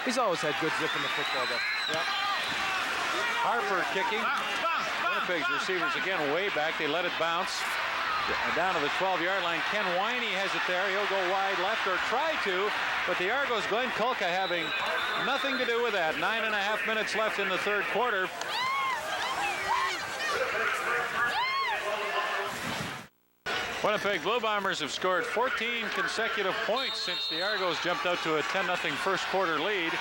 He's always had good zip in the football, though. Yep. Harper kicking. Winnipeg's receivers again way back. They let it bounce. Down to the 12-yard line. Ken Winey has it there. He'll go wide left or try to, but the Argos, Glenn Kulka having nothing to do with that. 9.5 minutes left in the 3rd quarter. Winnipeg Blue Bombers have scored 14 consecutive points since the Argos jumped out to a 10-0 first quarter lead.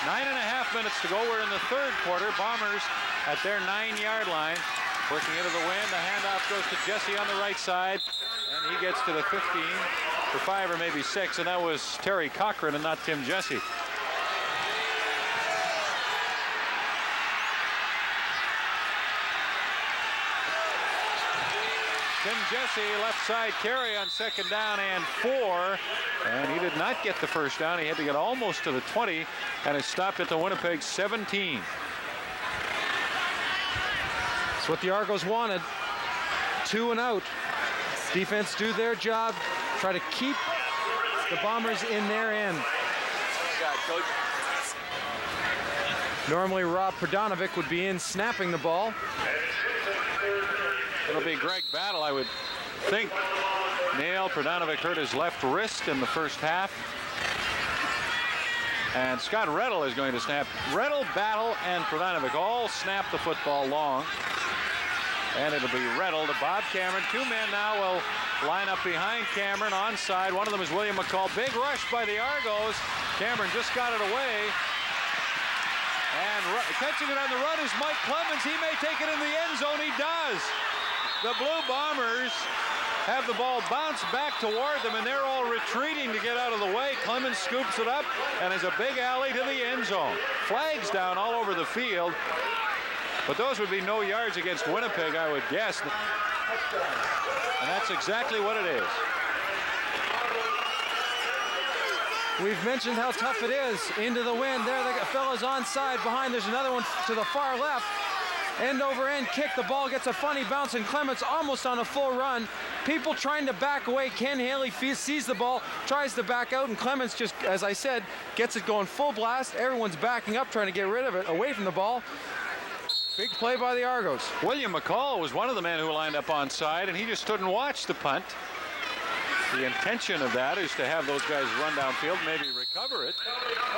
9.5 minutes to go. We're in the 3rd quarter. Bombers at their 9-yard line. Working into the wind. The handoff goes to Jesse on the right side. And he gets to the 15 for 5 or maybe 6. And that was Terry Cochran and not Tim Jesse. Tim Jesse, left side carry on 2nd down and 4. And he did not get the first down. He had to get almost to the 20 and is stopped at the Winnipeg 17. That's what the Argos wanted. 2 and out. Defense do their job. Try to keep the Bombers in their end. Normally Rob Pradanovic would be in snapping the ball. It'll be Greg Battle, I would think. Neil Pradanovic hurt his left wrist in the first half. And Scott Reddle is going to snap. Reddle, Battle, and Pradanovic all snap the football long. And it'll be Reddle to Bob Cameron. 2 men now will line up behind Cameron onside. One of them is William McCall. Big rush by the Argos. Cameron just got it away. And catching it on the run is Mike Clemens. He may take it in the end zone. He does. The Blue Bombers have the ball bounce back toward them, and they're all retreating to get out of the way. Clemens scoops it up, and is a big alley to the end zone. Flags down all over the field. But those would be no yards against Winnipeg, I would guess. And that's exactly what it is. We've mentioned how tough it is. Into the wind. There, the fella's onside behind. There's another one to the far left. End over end kick. The ball gets a funny bounce, and Clements almost on a full run. People trying to back away. Ken Haley sees the ball, tries to back out, and Clements just, as I said, gets it going full blast. Everyone's backing up, trying to get rid of it, away from the ball. Big play by the Argos. William McCall was one of the men who lined up onside, and he just stood and watched the punt. The intention of that is to have those guys run downfield, maybe recover it.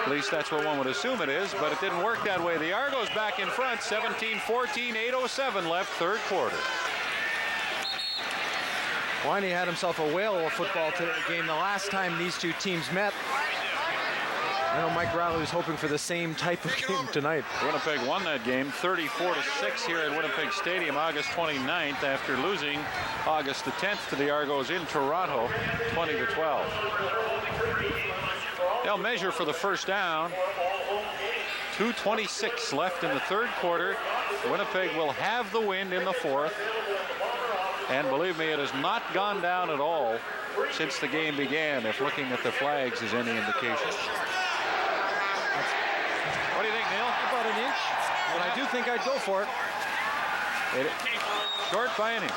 At least that's what one would assume it is, but it didn't work that way. The Argos back in front, 17-14, 8:07 left, 3rd quarter. Winey had himself a whale of a football game the last time these two teams met. I know Mike Riley was hoping for the same type of game tonight. Winnipeg won that game 34-6 here at Winnipeg Stadium August 29th after losing August the 10th to the Argos in Toronto 20-12. They'll measure for the first down. 2:26 left in the 3rd quarter. Winnipeg will have the wind in the 4th. And believe me, it has not gone down at all since the game began, if looking at the flags is any indication. What do you think, Neil? About an inch, and I do think I'd go for it. Short by an inch.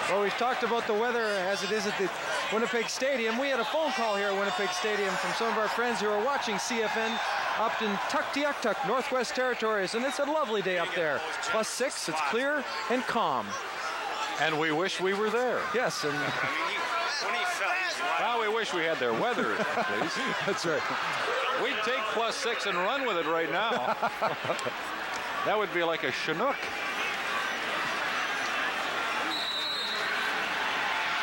Well, we've talked about the weather as it is at the Winnipeg Stadium. We had a phone call here at Winnipeg Stadium from some of our friends who are watching CFN up in Tuktoyaktuk, Northwest Territories, and it's a lovely day up there. +6, it's clear and calm. And we wish we were there. Yes, and Well, we wish we had their weather, please. that's right. We'd take +6 and run with it right now. That would be like a Chinook.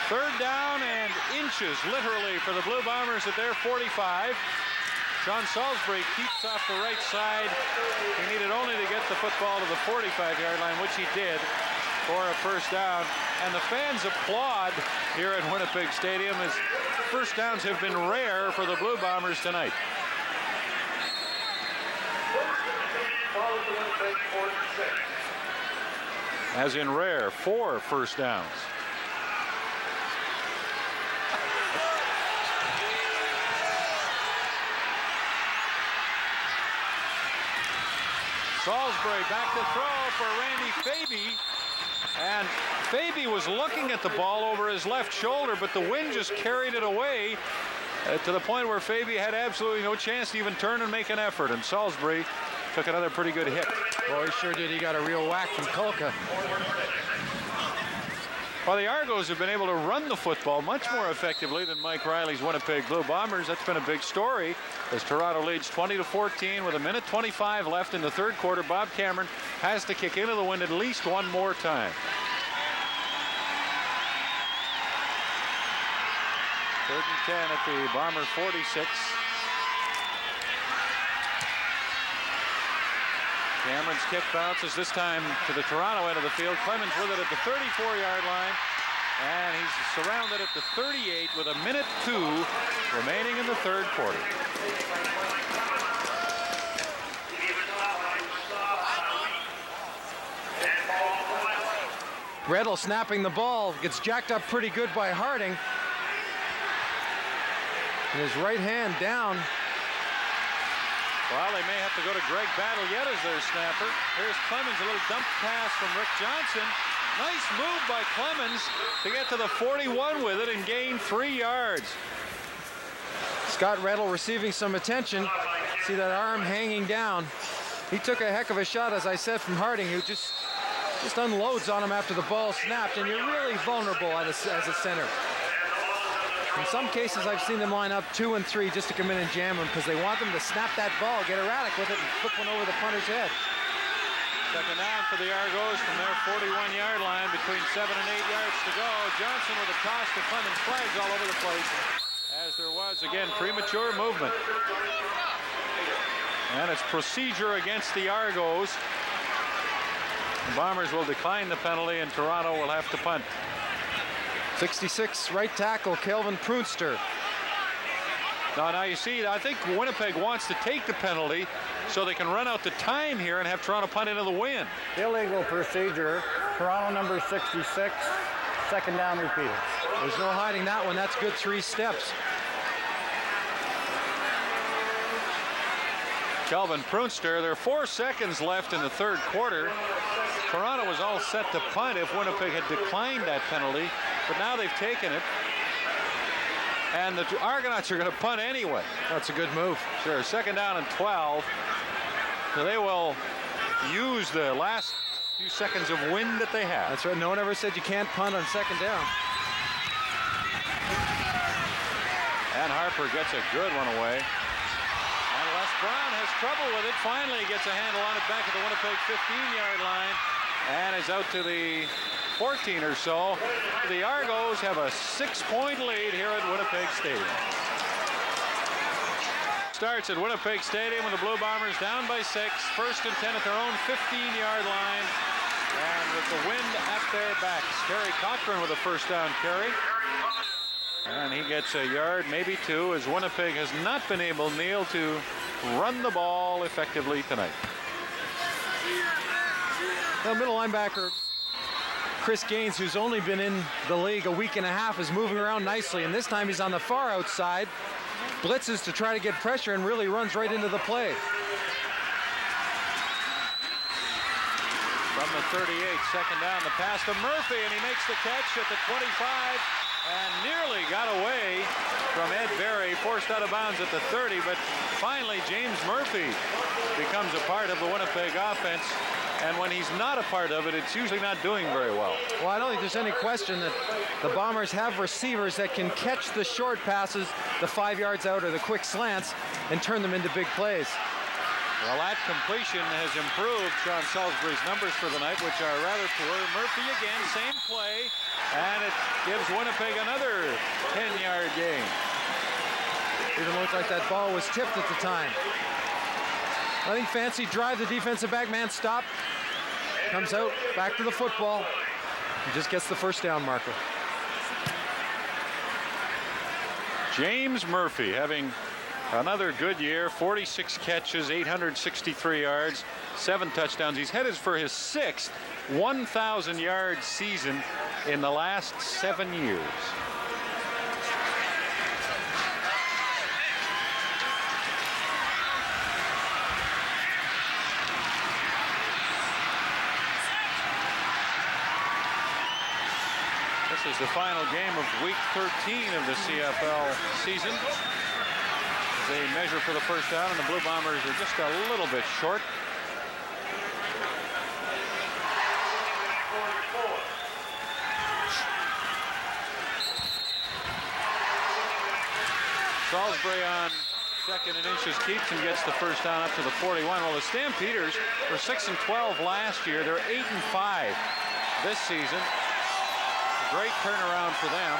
Third down and inches, literally, for the Blue Bombers at their 45. Sean Salisbury keeps off the right side. He needed only to get the football to the 45-yard line, which he did, for a first down. And the fans applaud here at Winnipeg Stadium as first downs have been rare for the Blue Bombers tonight. As in rare, 4 first downs. Salisbury back to throw for Randy Faby. And Faby was looking at the ball over his left shoulder, but the wind just carried it away to the point where Faby had absolutely no chance to even turn and make an effort. And Salisbury took another pretty good hit. Boy, he sure did. He got a real whack from Kulka. Well, the Argos have been able to run the football much more effectively than Mike Riley's Winnipeg Blue Bombers. That's been a big story as Toronto leads 20-14 with 1:25 left in the third quarter. Bob Cameron has to kick into the wind at least one more time. Third and 10 at the Bomber 46. Cameron's kick bounces this time to the Toronto end of the field. Clemens with it at the 34-yard line. And he's surrounded at the 38 with 1:02 remaining in the third quarter. Redl snapping the ball, gets jacked up pretty good by Harding. And his right hand down. Well, they may have to go to Greg Battle yet as their snapper. Here's Clemens, a little dump pass from Rick Johnson. Nice move by Clemens to get to the 41 with it and gain 3 yards. Scott Redl receiving some attention. See that arm hanging down. He took a heck of a shot, as I said, from Harding, who just unloads on him after the ball snapped, and you're really vulnerable as a center. In some cases, I've seen them line up 2 and 3 just to come in and jam them because they want them to snap that ball, get erratic with it, and flip one over the punter's head. Second down for the Argos from their 41-yard line, between 7 and 8 yards to go. Johnson with a toss to Clemens, flags all over the place, as there was, again, premature movement. And it's procedure against the Argos. The Bombers will decline the penalty, and Toronto will have to punt. 66, right tackle, Kelvin Prunster. Now you see, I think Winnipeg wants to take the penalty so they can run out the time here and have Toronto punt into the wind. Illegal procedure. Toronto number 66. Second down repeated. There's no hiding that one. That's good 3 steps. Kelvin Prunster, there are 4 seconds left in the third quarter. Toronto was all set to punt if Winnipeg had declined that penalty, but now they've taken it. And the Argonauts are going to punt anyway. That's a good move. Sure, second down and 12. So they will use the last few seconds of wind that they have. That's right. No one ever said you can't punt on second down. And Harper gets a good one away. And Les Brown has trouble with it. Finally gets a handle on it back at the Winnipeg 15-yard line. And is out to the 14 or so. The Argos have a 6-point lead here at Winnipeg Stadium. Starts at Winnipeg Stadium with the Blue Bombers down by 6. First and 10 at their own 15-yard line. And with the wind at their backs. Kerry Cochran with a first down carry. And he gets a yard, maybe 2, as Winnipeg has not been able, Neil, to run the ball effectively tonight. The middle linebacker, Chris Gaines, who's only been in the league a week and a half, is moving around nicely. And this time he's on the far outside, blitzes to try to get pressure, and really runs right into the play. From the 38, second down, the pass to Murphy, and he makes the catch at the 25. and nearly got away from Ed Berry, forced out of bounds at the 30, but finally James Murphy becomes a part of the Winnipeg offense. And when he's not a part of it, it's usually not doing very well. Well, I don't think there's any question that the Bombers have receivers that can catch the short passes, the 5 yards out or the quick slants, and turn them into big plays. Well, that completion has improved Sean Salisbury's numbers for the night, which are rather poor. Murphy again, same play, and it gives Winnipeg another 10-yard gain. Even looked like that ball was tipped at the time. I think fancy drive, the defensive back man stop, comes out, back to the football, and just gets the first down marker. James Murphy having another good year, 46 catches, 863 yards, 7 touchdowns. He's headed for his 6th 1,000-yard season in the last 7 years. This is the final game of week 13 of the CFL season. They measure for the first down, and the Blue Bombers are just a little bit short. Salisbury on second and inches keeps and gets the first down up to the 41. Well, the Stampeders were 6-12 last year. They're 8-5 this season. Great turnaround for them.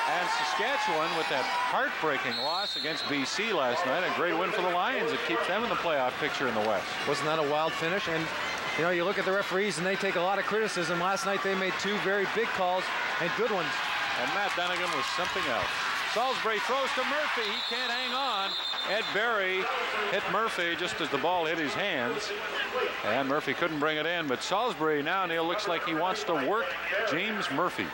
And Saskatchewan, with that heartbreaking loss against BC last night, a great win for the Lions. It keeps them in the playoff picture in the West. Wasn't that a wild finish? And you know, you look at the referees and they take a lot of criticism. Last night they made 2 very big calls and good ones. And Matt Dunnigan was something else. Salisbury throws to Murphy. He can't hang on. Ed Berry hit Murphy just as the ball hit his hands. And Murphy couldn't bring it in. But Salisbury now, Neil, looks like he wants to work James Murphy.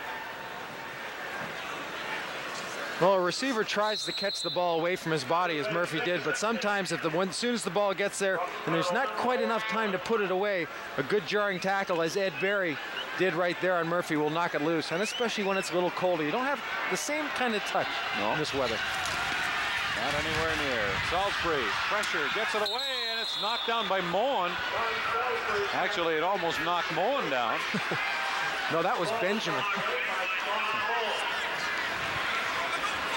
Well, a receiver tries to catch the ball away from his body, as Murphy did, but sometimes as soon as the ball gets there and there's not quite enough time to put it away, a good jarring tackle, as Ed Berry did right there on Murphy, will knock it loose, and especially when it's a little colder. You don't have the same kind of touch in this weather. Not anywhere near. Salisbury, pressure, gets it away, and it's knocked down by Moen. Actually, it almost knocked Moen down. No, that was Benjamin.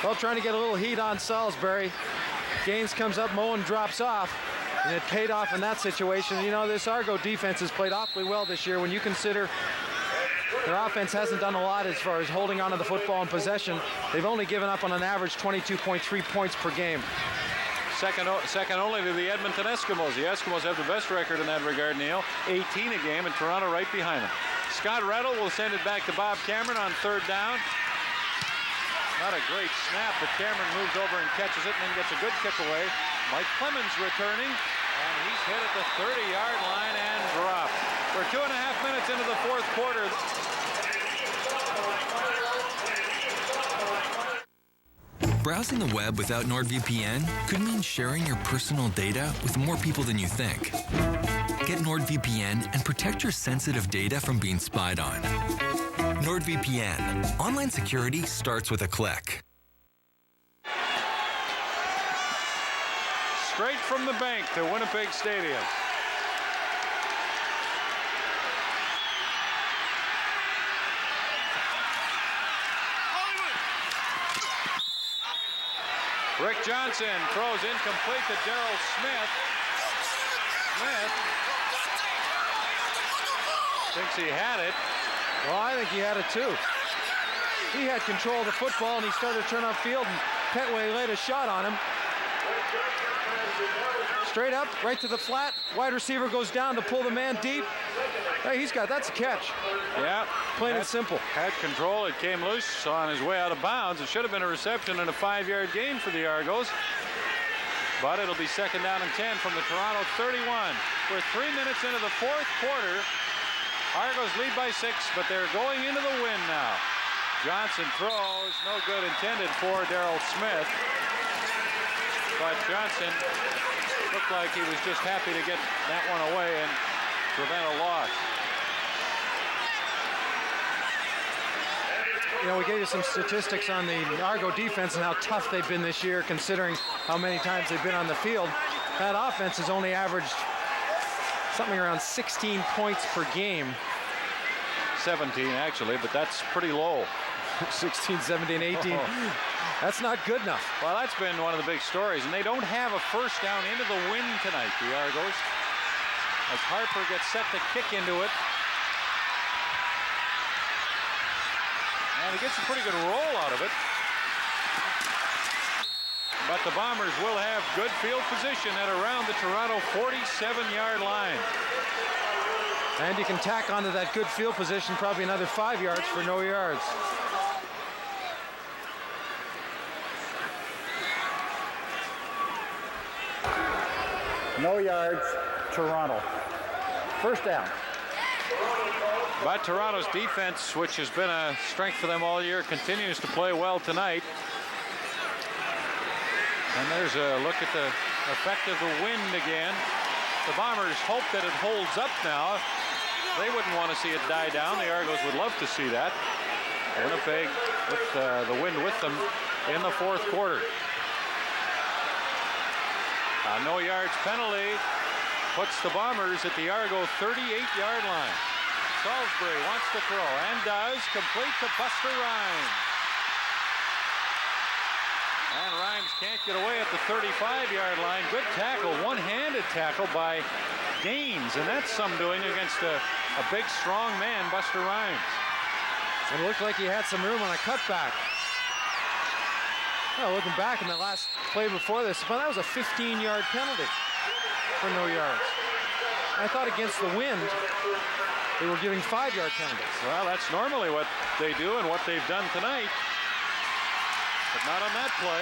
Well, trying to get a little heat on Salisbury. Gaines comes up, Moen drops off, and it paid off in that situation. You know, this Argo defense has played awfully well this year when you consider their offense hasn't done a lot as far as holding on to the football in possession. They've only given up on an average 22.3 points per game. Second only to the Edmonton Eskimos. The Eskimos have the best record in that regard, Neil. 18 a game, and Toronto right behind them. Scott Rettel will send it back to Bob Cameron on 3rd down. Not a great snap, but Cameron moves over and catches it and then gets a good kick away. Mike Clemens returning, and he's hit at the 30-yard line and dropped. We're 2.5 minutes into the 4th quarter. Browsing the web without NordVPN could mean sharing your personal data with more people than you think. Get NordVPN and protect your sensitive data from being spied on. NordVPN. Online security starts with a click. Straight from the bank to Winnipeg Stadium. Rick Johnson throws incomplete to Darrell Smith. Smith thinks he had it. Well, I think he had it too. He had control of the football and he started to turn upfield, and Petway laid a shot on him. Straight up, right to the flat. Wide receiver goes down to pull the man deep. Hey, that's a catch. Yeah. Plain and simple. Had control. It came loose on his way out of bounds. It should have been a reception and a 5-yard gain for the Argos. But it'll be 2nd down and 10 from the Toronto 31. We're 3 minutes into the 4th quarter. Argos lead by 6, but they're going into the win now. Johnson throws, no good, intended for Darrell Smith. But Johnson looked like he was just happy to get that one away and prevent a loss. you know, we gave you some statistics on the Argo defense and how tough they've been this year, considering how many times they've been on the field. That offense has only averaged something around 16 points per game. 17 actually, but that's pretty low. 16, 17, 18. That's not good enough. Well, that's been one of the big stories, and they don't have a first down into the wind tonight, the Argos. As Harper gets set to kick into it. And he gets a pretty good roll out of it. But the Bombers will have good field position at around the Toronto 47-yard line. And you can tack onto that good field position probably another 5 yards for no yards. No yards, Toronto. First down. But Toronto's defense, which has been a strength for them all year, continues to play well tonight. And there's a look at the effect of the wind again. The Bombers hope that it holds up now. They wouldn't want to see it die down. The Argos would love to see that. Winnipeg with the wind with them in the fourth quarter. A no yards penalty puts the Bombers at the Argo 38-yard line. Salisbury wants to throw and does, complete to Buster Rhymes. And Rhymes can't get away at the 35-yard line. Good tackle, one-handed tackle by Gaines, and that's some doing against a big, strong man, Buster Rhymes. And it looked like he had some room on a cutback. Well, looking back in the last play before this, well, that was a 15-yard penalty for no yards. I thought against the wind, they were giving 5-yard penalties. Well, that's normally what they do and what they've done tonight, but not on that play.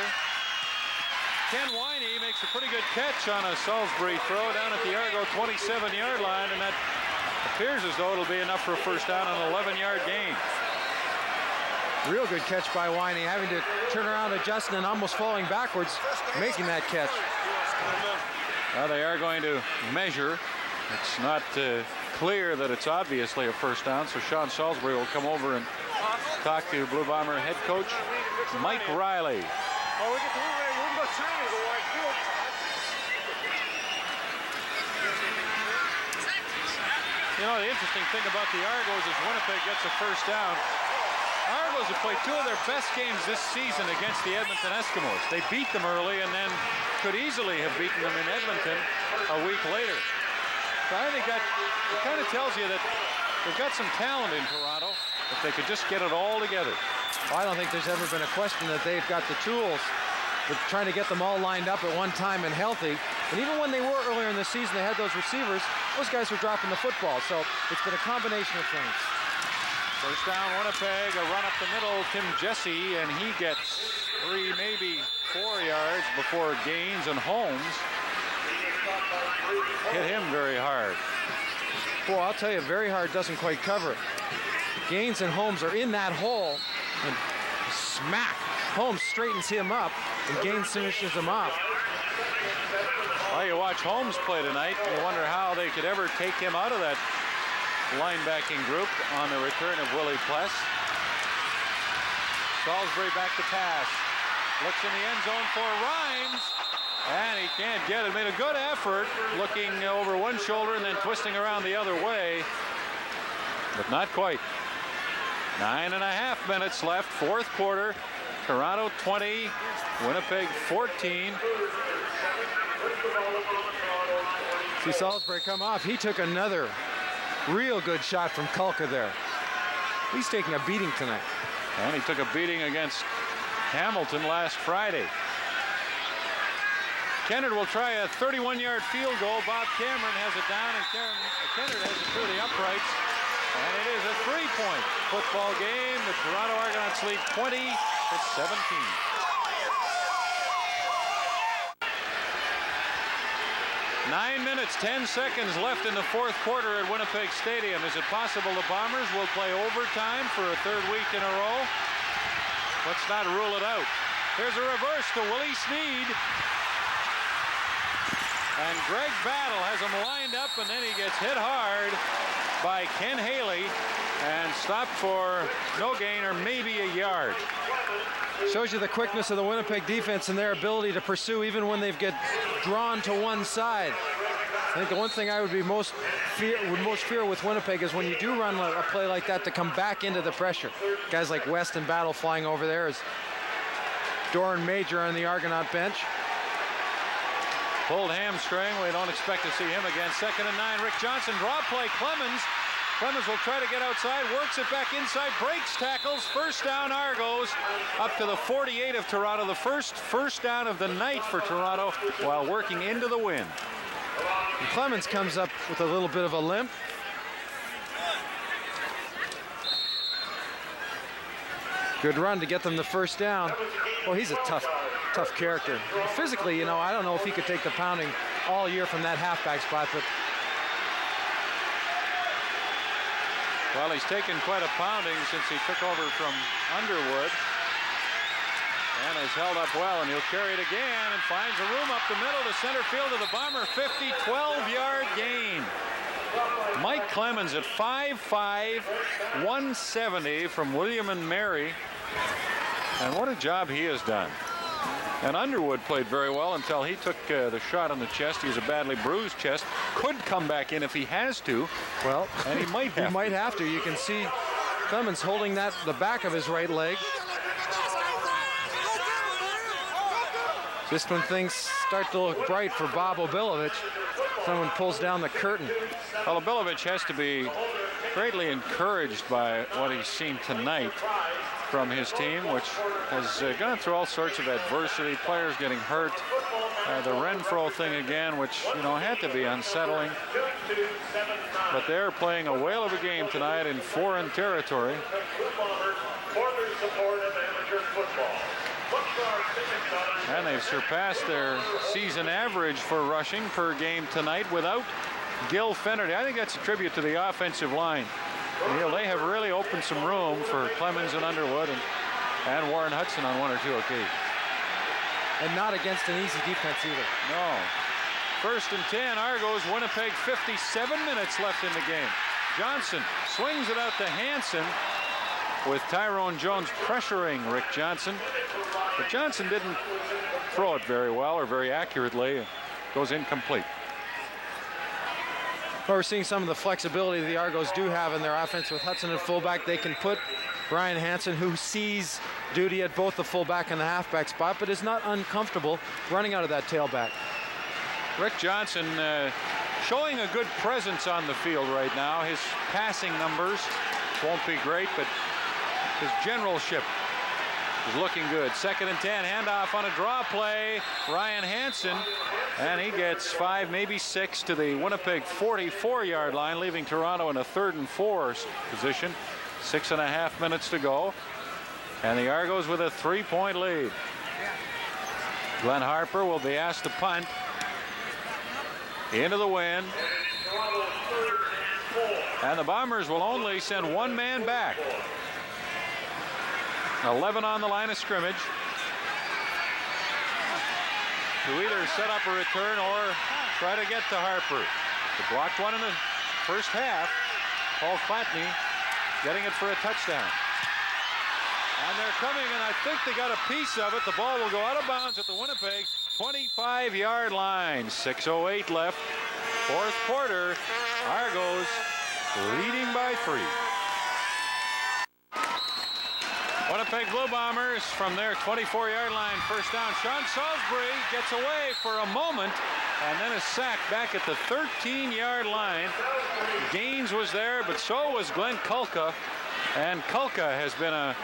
Ken Winey makes a pretty good catch on a Salisbury throw down at the Argo 27-yard line, and that appears as though it'll be enough for a first down on an 11-yard gain. Real good catch by Winey, having to turn around, adjusting, and almost falling backwards, making that catch. Well, they are going to measure. It's not clear that it's obviously a first down, so Sean Salisbury will come over and talk to Blue Bomber head coach Mike Riley. You know, the interesting thing about the Argos is Winnipeg gets a first down. Argos have played two of their best games this season against the Edmonton Eskimos. They beat them early and then could easily have beaten them in Edmonton a week later. So I think that it kind of tells you that they've got some talent in Toronto, if they could just get it all together. Well, I don't think there's ever been a question that they've got the tools. They're trying to get them all lined up at one time and healthy. And even when they were earlier in the season, they had those receivers. Those guys were dropping the football. So it's been a combination of things. First down, Winnipeg, a run up the middle, Tim Jesse, and he gets 3, maybe 4 yards before Gaines and Holmes hit him very hard. Well, I'll tell you, very hard doesn't quite cover it. Gaines and Holmes are in that hole, and smack. Holmes straightens him up, and Gaines finishes him off. Well, you watch Holmes play tonight, and you wonder how they could ever take him out of that linebacking group on the return of Willie Pless. Salisbury back to pass. Looks in the end zone for Rhymes. And he can't get it. Made a good effort looking over one shoulder and then twisting around the other way. But not quite. 9.5 minutes left, fourth quarter. Toronto 20, Winnipeg 14. See Salisbury come off. He took another real good shot from Kulka there. He's taking a beating tonight. And he took a beating against Hamilton last Friday. Kennard will try a 31-yard field goal. Bob Cameron has it down, and Kennard has it through the uprights. And it is a 3-point football game. The Toronto Argonauts lead 20-17. 9 minutes, 10 seconds left in the fourth quarter at Winnipeg Stadium. Is it possible the Bombers will play overtime for a third week in a row? Let's not rule it out. Here's a reverse to Willie Sneed. And Greg Battle has him lined up, and then he gets hit hard by Ken Haley. and stopped for no gain or maybe a yard. Shows you the quickness of the Winnipeg defense and their ability to pursue even when they get drawn to one side. I think the one thing I would most fear with Winnipeg is when you do run a play like that to come back into the pressure. Guys like West and Battle flying over there, as Doran Major on the Argonaut bench. Pulled hamstring. We don't expect to see him again. 2nd and 9. Rick Johnson draw play. Clemens will try to get outside, works it back inside, breaks tackles, first down Argos, up to the 48 of Toronto. The first down of the night for Toronto while working into the wind. And Clemens comes up with a little bit of a limp. Good run to get them the first down. Well, he's a tough character. Physically, you know, I don't know if he could take the pounding all year from that halfback spot, but well, he's taken quite a pounding since he took over from Underwood. And has held up well, and he'll carry it again and finds a room up the middle to center field of the Bomber 50, 12-yard gain. Mike Clemens at 5'5", 170 from William and Mary. And what a job he has done. And Underwood played very well until he took the shot on the chest. He has a badly bruised chest. Could come back in if he has to. Well, and he might have. He might have to. You can see Clemens holding the back of his right leg. Just when things start to look bright for Bob Obilovich, someone pulls down the curtain. Well, Obilovich has to be greatly encouraged by what he's seen tonight from his team, which has gone through all sorts of adversity, players getting hurt. The Renfro thing again, which, you know, had to be unsettling. But they're playing a whale of a game tonight in foreign territory. And they've surpassed their season average for rushing per game tonight without Gil Fennerty. I think that's a tribute to the offensive line. Neil, they have really opened some room for Clemens and Underwood and Warren Hudson on 1 or 2 occasions. And not against an easy defense either. No. 1st and 10, Argos, Winnipeg, 57 minutes left in the game. Johnson swings it out to Hansen with Tyrone Jones pressuring Rick Johnson. But Johnson didn't throw it very well or very accurately. It goes incomplete. Well, we're seeing some of the flexibility the Argos do have in their offense with Hudson at fullback. They can put Brian Hansen, who sees duty at both the fullback and the halfback spot, but is not uncomfortable running out of that tailback. Rick Johnson showing a good presence on the field right now. His passing numbers won't be great, but his generalship is looking good. 2nd and 10, handoff on a draw play. Ryan Hansen, and he gets 5, maybe 6 to the Winnipeg 44-yard line, leaving Toronto in a 3rd and 4 position. 6.5 minutes to go, and the Argos with a 3-point lead. Glenn Harper will be asked to punt. Into the wind. And the Bombers will only send one man back. 11 on the line of scrimmage to either set up a return or try to get to Harper. The blocked one in the first half. Paul Clatney getting it for a touchdown. And they're coming, and I think they got a piece of it. The ball will go out of bounds at the Winnipeg 25-yard line. 6:08 left. 4th quarter. Argos leading by 3. Winnipeg Blue Bombers from their 24-yard line, first down. Sean Salisbury gets away for a moment and then is sacked back at the 13-yard line. Gaines was there, but so was Glenn Kulka. And Kulka has been a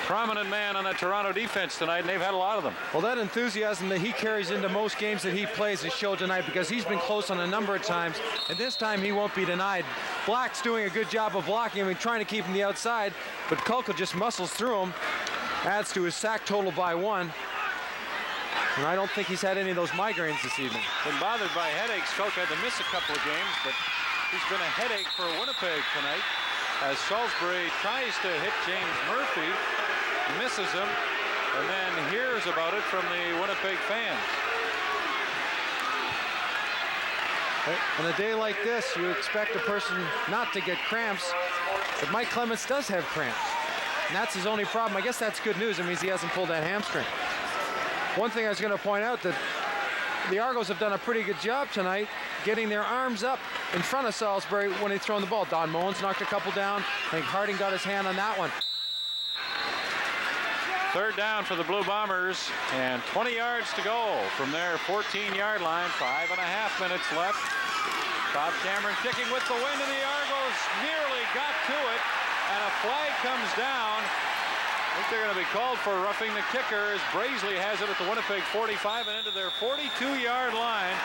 prominent man on the Toronto defense tonight, and they've had a lot of them. Well, that enthusiasm that he carries into most games that he plays is showed tonight, because he's been close on a number of times, and this time he won't be denied. Black's doing a good job of blocking him and trying to keep him the outside, but Kulka just muscles through him, adds to his sack total by 1. And I don't think he's had any of those migraines this evening. Been bothered by headaches. Kulka had to miss a couple of games, but he's been a headache for Winnipeg tonight as Salisbury tries to hit James Murphy, misses him, and then hears about it from the Winnipeg fans. On a day like this, you expect a person not to get cramps, but Mike Clemens does have cramps. And that's his only problem. I guess that's good news. It means he hasn't pulled that hamstring. One thing I was going to point out that the Argos have done a pretty good job tonight getting their arms up in front of Salisbury when they've thrown the ball. Don Mullins knocked a couple down. I think Harding got his hand on that one. Third down for the Blue Bombers, and 20 yards to go from their 14-yard line. 5.5 minutes left. Bob Cameron kicking with the wind, and the Argos nearly got to it, and a flag comes down. I think they're going to be called for roughing the kicker as Brazeley has it at the Winnipeg 45 and into their 42-yard line.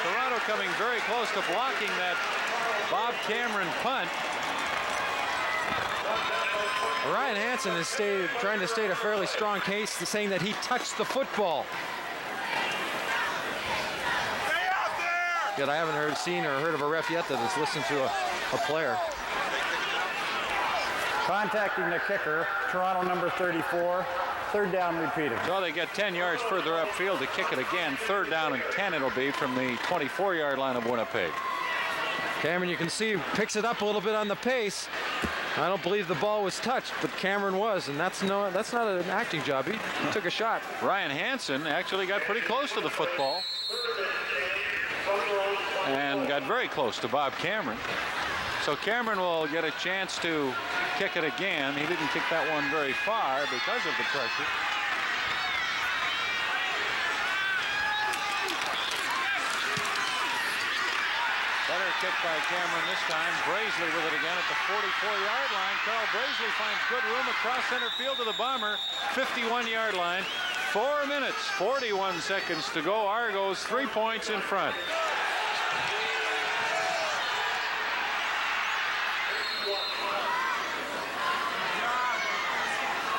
Toronto coming very close to blocking that Bob Cameron punt. Ryan Hansen is trying to state a fairly strong case, saying that he touched the football. Yet I haven't seen or heard of a ref yet that has listened to a player. Contacting the kicker, Toronto number 34. Third down repeated. So they get 10 yards further upfield to kick it again. Third down and 10 it'll be from the 24-yard line of Winnipeg. Cameron, you can see, picks it up a little bit on the pace. I don't believe the ball was touched, but Cameron was, and that's not an acting job. He took a shot. Ryan Hansen actually got pretty close to the football and got very close to Bob Cameron. So Cameron will get a chance to kick it again. He didn't kick that one very far because of the pressure. Better kick by Cameron this time. Brazeley with it again at the 44-yard line. Carl Brazeley finds good room across center field to the Bomber. 51-yard line. 4 minutes, 41 seconds to go. Argos 3 points in front.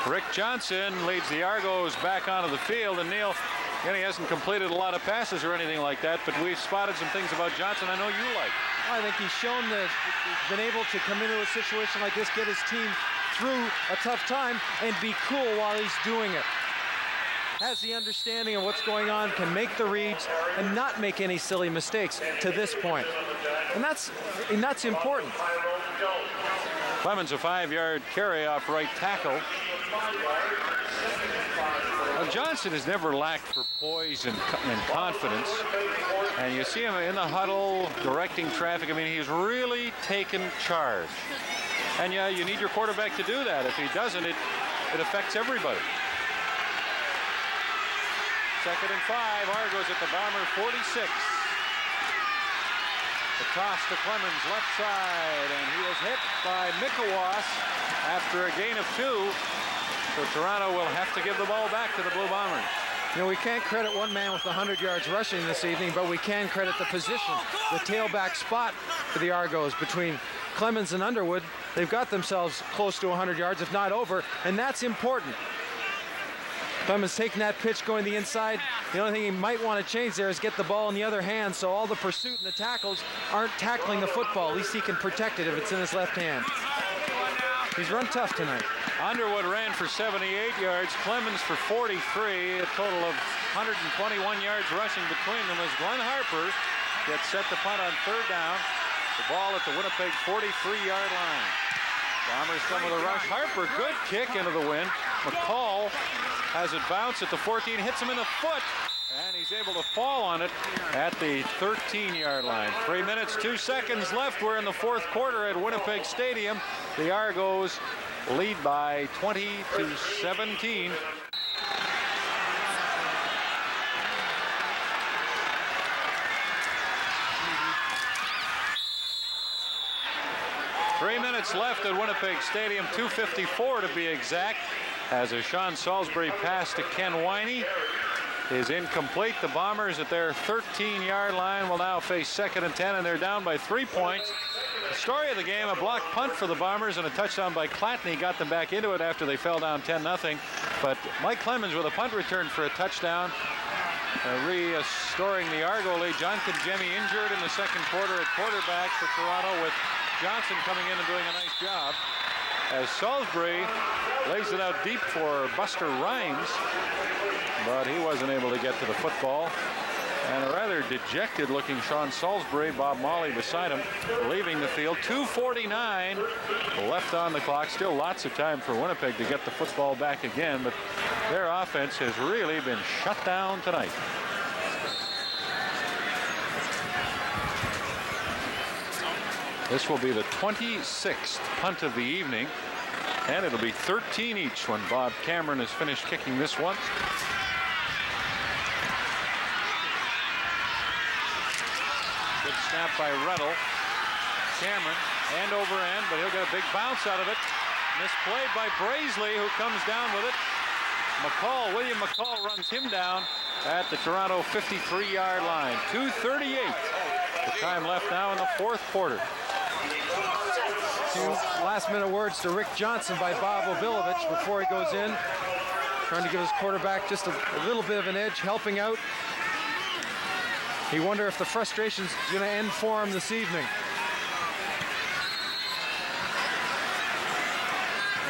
Rick Johnson leads the Argos back onto the field, and Neil, again, he hasn't completed a lot of passes or anything like that, but we've spotted some things about Johnson I know you like. I think he's shown that he's been able to come into a situation like this, get his team through a tough time, and be cool while he's doing it. Has the understanding of what's going on, can make the reads, and not make any silly mistakes to this point. And that's important. Clemens a 5-yard carry off right tackle. Well, Johnson has never lacked for poise and confidence. And you see him in the huddle, directing traffic. I mean, he's really taken charge. And yeah, you need your quarterback to do that. If he doesn't, it affects everybody. 2nd and 5, Argos at the Bomber 46. The toss to Clemens, left side, and he is hit by Mikowas after a gain of 2. So Toronto will have to give the ball back to the Blue Bombers. You know, we can't credit one man with 100 yards rushing this evening, but we can credit the position, the tailback spot for the Argos between Clemens and Underwood. They've got themselves close to 100 yards, if not over, and that's important. Clemens taking that pitch, going the inside. The only thing he might want to change there is get the ball in the other hand so all the pursuit and the tackles aren't tackling the football. At least he can protect it if it's in his left hand. He's run tough tonight. Underwood ran for 78 yards, Clemens for 43, a total of 121 yards rushing between them as Glenn Harper gets set to punt on 3rd down. The ball at the Winnipeg 43-yard line. Bombers come with a rush. Harper, good kick into the wind. McCall has it bounce at the 14, hits him in the foot, and he's able to fall on it at the 13-yard line. 3 minutes, 2 seconds left. We're in the 4th quarter at Winnipeg Stadium. The Argos lead by 20-17. Three minutes left at Winnipeg Stadium, 2:54 to be exact, as a Sean Salisbury pass to Ken Winey is incomplete. The Bombers at their 13-yard line will now face 2nd and 10, and they're down by 3 points. The story of the game, a blocked punt for the Bombers and a touchdown by Clatney got them back into it after they fell down 10-0. But Mike Clemens with a punt return for a touchdown, restoring the Argo lead. John Kajemi injured in the 2nd quarter at quarterback for Toronto, with Johnson coming in and doing a nice job, as Salisbury lays it out deep for Buster Rhymes, but he wasn't able to get to the football. And a rather dejected looking Sean Salisbury, Bob Molly beside him, leaving the field. 2:49 left on the clock. Still lots of time for Winnipeg to get the football back again, but their offense has really been shut down tonight. This will be the 26th punt of the evening, and it'll be 13 each when Bob Cameron has finished kicking this one. Good snap by Rettel. Cameron, end over end, but he'll get a big bounce out of it. Misplayed by Braisley, who comes down with it. William McCall runs him down at the Toronto 53-yard line. 2:38. The time left now in the fourth quarter. Two last-minute words to Rick Johnson by Bob Obilovich before he goes in. Trying to give his quarterback just a little bit of an edge, helping out. He wonder if the frustration's going to end for him this evening.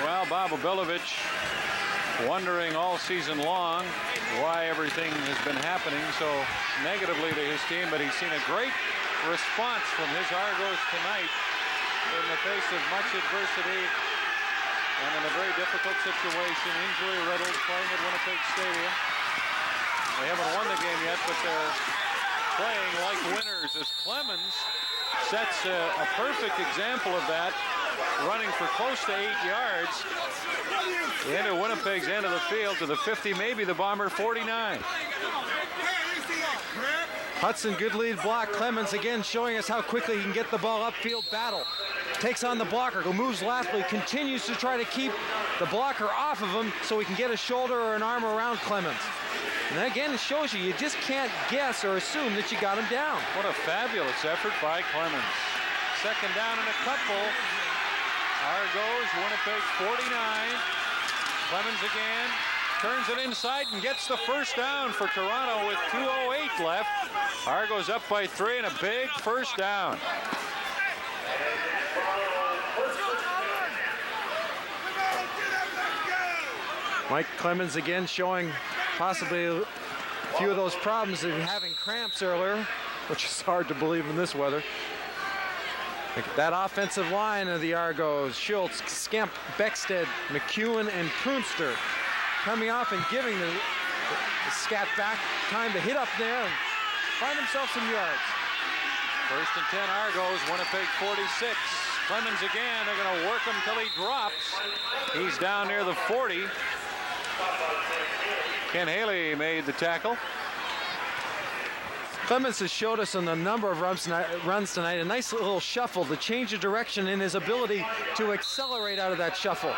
Well, Bob Obilovich wondering all season long why everything has been happening so negatively to his team, but he's seen a great response from his Argos tonight in the face of much adversity and in a very difficult situation, injury-riddled, playing at Winnipeg Stadium. They haven't won the game yet, but they're playing like winners as Clemens sets a perfect example of that, running for close to 8 yards into Winnipeg's end of the field to the 50, maybe the Bomber 49. Hudson, good lead block. Clemens again showing us how quickly he can get the ball upfield. Battle takes on the blocker, who moves laterally, continues to try to keep the blocker off of him so he can get a shoulder or an arm around Clemens. And again, it shows you just can't guess or assume that you got him down. What a fabulous effort by Clemens. Second down and a couple. Argos, Winnipeg 49. Clemens again turns it inside and gets the first down for Toronto with 2:08 left. Argos up by 3 and a big first down. Mike Clemens again showing possibly a few of those problems of having cramps earlier, which is hard to believe in this weather. That offensive line of the Argos, Schultz, Skemp, Beckstead, McEwen, and Prunster coming off and giving the scat back time to hit up there and find themselves some yards. First and 10 Argos, Winnipeg 46. Clemens again, they're going to work him till he drops. He's down near the 40. Ken Haley made the tackle. Clemens has showed us on a number of runs tonight a nice little shuffle to change the direction in his ability to accelerate out of that shuffle.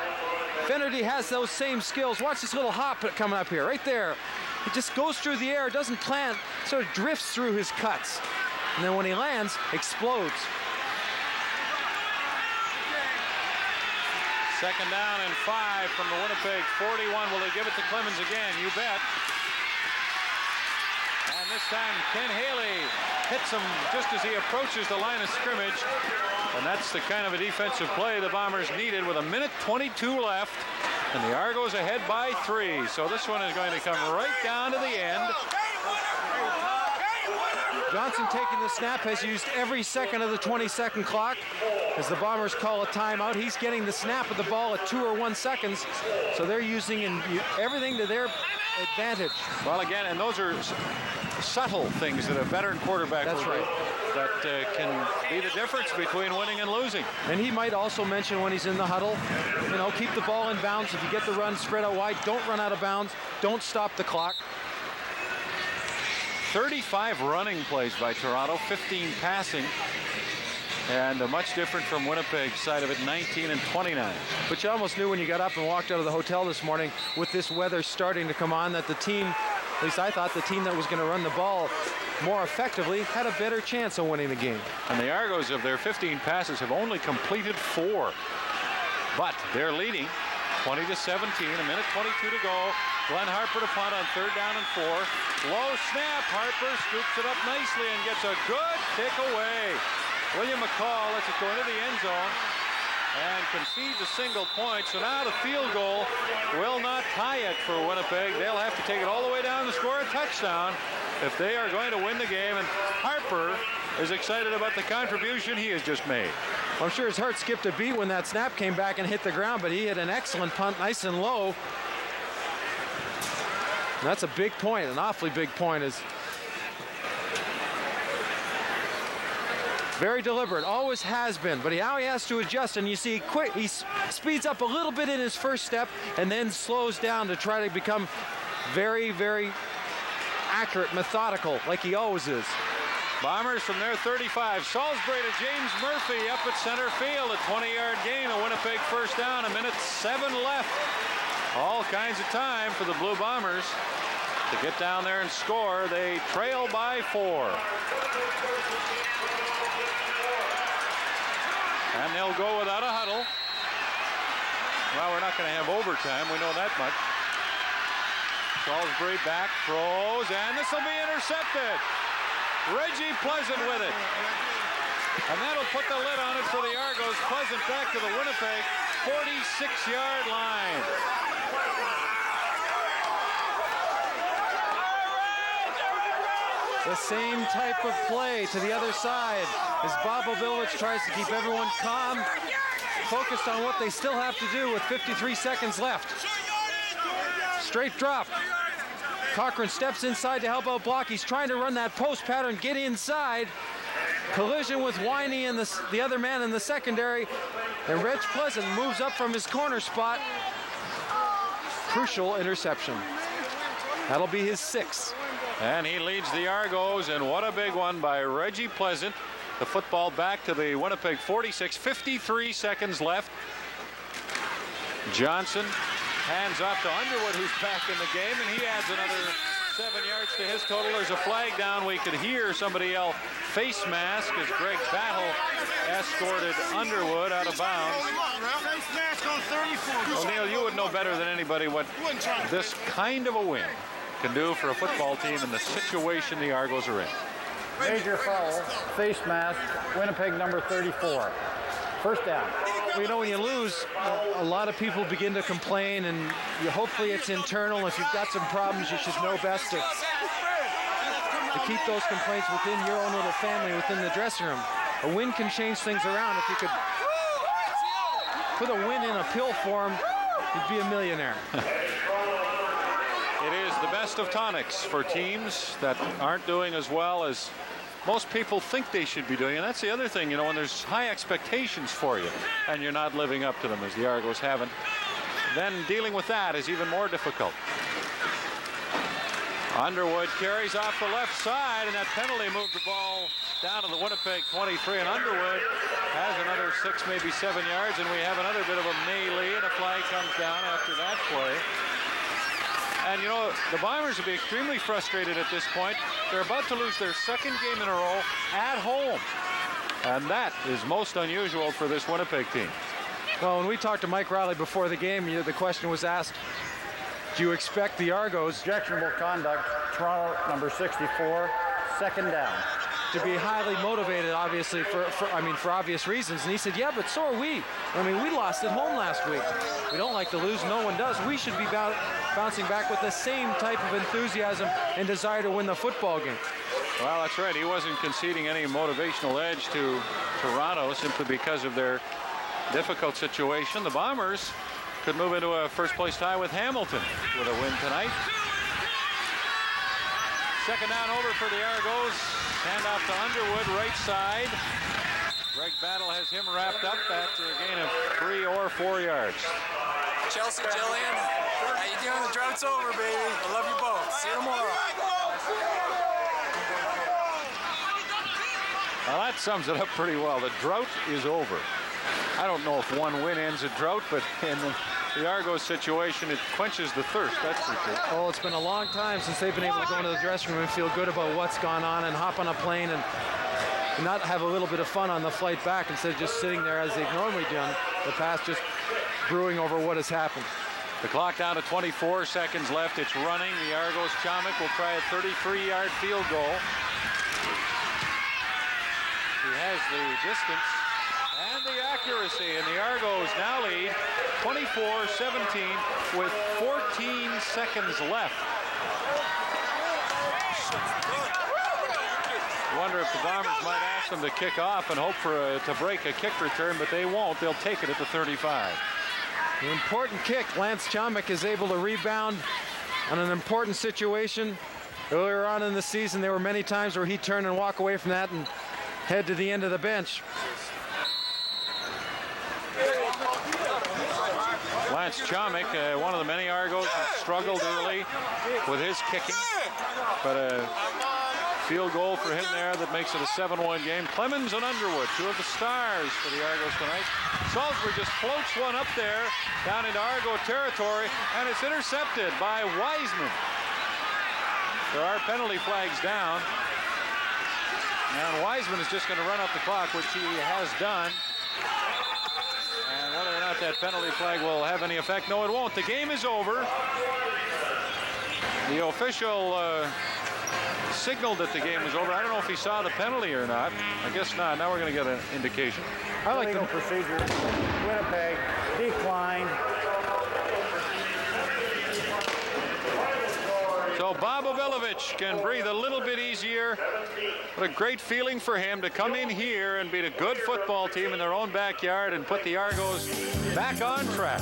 Finnerty has those same skills. Watch this little hop coming up here, right there. It just goes through the air, doesn't plant, sort of drifts through his cuts. And then when he lands, explodes. Second down and 5 from the Winnipeg 41. Will they give it to Clemens again? You bet. And this time Ken Haley hits him just as he approaches the line of scrimmage. And that's the kind of a defensive play the Bombers needed with 1:22 left. And the Argos ahead by 3. So this one is going to come right down to the end. Johnson taking the snap has used every second of the 20-second clock. As the Bombers call a timeout, he's getting the snap of the ball at 2 or 1 seconds. So they're using everything to their advantage. Well, again, and those are subtle things that a veteran quarterback That's will do right. that can be the difference between winning and losing. And he might also mention when he's in the huddle, you know, keep the ball in bounds. If you get the run spread out wide, don't run out of bounds. Don't stop the clock. 35 running plays by Toronto, 15 passing. And much different from Winnipeg's side of it, 19 and 29. But you almost knew when you got up and walked out of the hotel this morning with this weather starting to come on that the team, at least I thought, the team that was going to run the ball more effectively had a better chance of winning the game. And the Argos, of their 15 passes, have only completed 4. But they're leading 20-17, 1:22 to go. Glenn Harper to punt on 3rd down and 4. Low snap, Harper scoops it up nicely and gets a good kick away. William McCall lets it go into the end zone. and concedes a single point. So now the field goal will not tie it for Winnipeg. They'll have to take it all the way down and score a touchdown if they are going to win the game. And Harper is excited about the contribution he has just made. I'm sure his heart skipped a beat when that snap came back and hit the ground, but he hit an excellent punt, nice and low. And that's a big point, an awfully big point. Is very deliberate, always has been, but now he has to adjust, and you see he speeds up a little bit in his first step and then slows down to try to become very, very accurate, methodical, like he always is. Bombers from their 35. Salisbury to James Murphy up at center field. A 20-yard gain. A Winnipeg first down. 1:07 left. All kinds of time for the Blue Bombers to get down there and score. They trail by 4. And they'll go without a huddle. Well, we're not going to have overtime. We know that much. Salisbury back, throws, and this will be intercepted. Reggie Pleasant with it. And that'll put the lid on it for the Argos. Pleasant back to the Winnipeg 46-yard line. The same type of play to the other side as Bob Obilovich tries to keep everyone calm, focused on what they still have to do with 53 seconds left. Straight drop. Cochran steps inside to help out block. He's trying to run that post pattern, get inside. Collision with Winey and the other man in the secondary. And Reg Pleasant moves up from his corner spot. Crucial interception. That'll be his 6th. And he leads the Argos, and what a big one by Reggie Pleasant. The football back to the Winnipeg 46, 53 seconds left. Johnson hands off to Underwood, who's back in the game, and he adds another 7 yards to his total. There's a flag down. We could hear somebody yell face mask as Greg Battle escorted Underwood out of bounds. Well, Neil, you would know better than anybody what this kind of a win can do for a football team in the situation the Argos are in. Major foul, face mask, Winnipeg number 34. First down. Well, you know, when you lose, a lot of people begin to complain, and hopefully it's internal. If you've got some problems, you should know best to keep those complaints within your own little family, within the dressing room. A win can change things around. If you could put a win in a pill form, you'd be a millionaire. It is the best of tonics for teams that aren't doing as well as most people think they should be doing. And that's the other thing, you know, when there's high expectations for you and you're not living up to them, as the Argos haven't, then dealing with that is even more difficult. Underwood carries off the left side, and that penalty moved the ball down to the Winnipeg 23, and Underwood has another 6, maybe 7 yards, and we have another bit of a melee, and a flag comes down after that play. And, you know, the Bombers will be extremely frustrated at this point. They're about to lose their 2nd game in a row at home. And that is most unusual for this Winnipeg team. Well, when we talked to Mike Riley before the game, the question was asked, do you expect the Argos, Objectionable conduct, Toronto number 64, 2nd down. to be highly motivated, obviously, for obvious reasons? And he said, yeah, but so are we. I mean, we lost at home last week. We don't like to lose. No one does. We should be bouncing back with the same type of enthusiasm and desire to win the football game. Well, that's right. He wasn't conceding any motivational edge to Toronto simply because of their difficult situation. The Bombers could move into a first-place tie with Hamilton with a win tonight. 2nd down over for the Argos. Hand off to Underwood, right side. Greg Battle has him wrapped up after a gain of 3 or 4 yards. Chelsea, Jillian, how you doing? The drought's over, baby. I love you both. See you tomorrow. Well, that sums it up pretty well. The drought is over. I don't know if one win ends a drought, but in the Argos situation, it quenches the thirst, that's for sure. Oh, it's been a long time since they've been able to go into the dressing room and feel good about what's gone on and hop on a plane and not have a little bit of fun on the flight back instead of just sitting there as they've normally done, the past, just brewing over what has happened. The clock down to 24 seconds left. It's running. The Argos Chomik will try a 33-yard field goal. He has the distance and the accuracy, and the Argos Argos now lead 24-17 with 14 seconds left. Wonder if the Bombers might ask them to kick off and hope for to break a kick return, but they won't. They'll take it at the 35. An important kick. Lance Chomick is able to rebound on an important situation. Earlier on in the season, there were many times where he'd turn and walk away from that and head to the end of the bench. Lance Chomick, one of the many Argos who struggled early with his kicking, but a field goal for him there that makes it a 7-1 game. Clemens and Underwood, two of the stars for the Argos tonight. Salisbury just floats one up there down into Argo territory, and it's intercepted by Wiseman. There are penalty flags down. And Wiseman is just going to run up the clock, which he has done. And whether or not that penalty flag will have any effect, no, it won't. The game is over. The official signaled that the game was over. I don't know if he saw the penalty or not. I guess not. Now we're going to get an indication. I like the procedure. Winnipeg declined. So Bob Ovilovich can breathe a little bit easier. What a great feeling for him to come in here and beat a good football team in their own backyard and put the Argos back on track.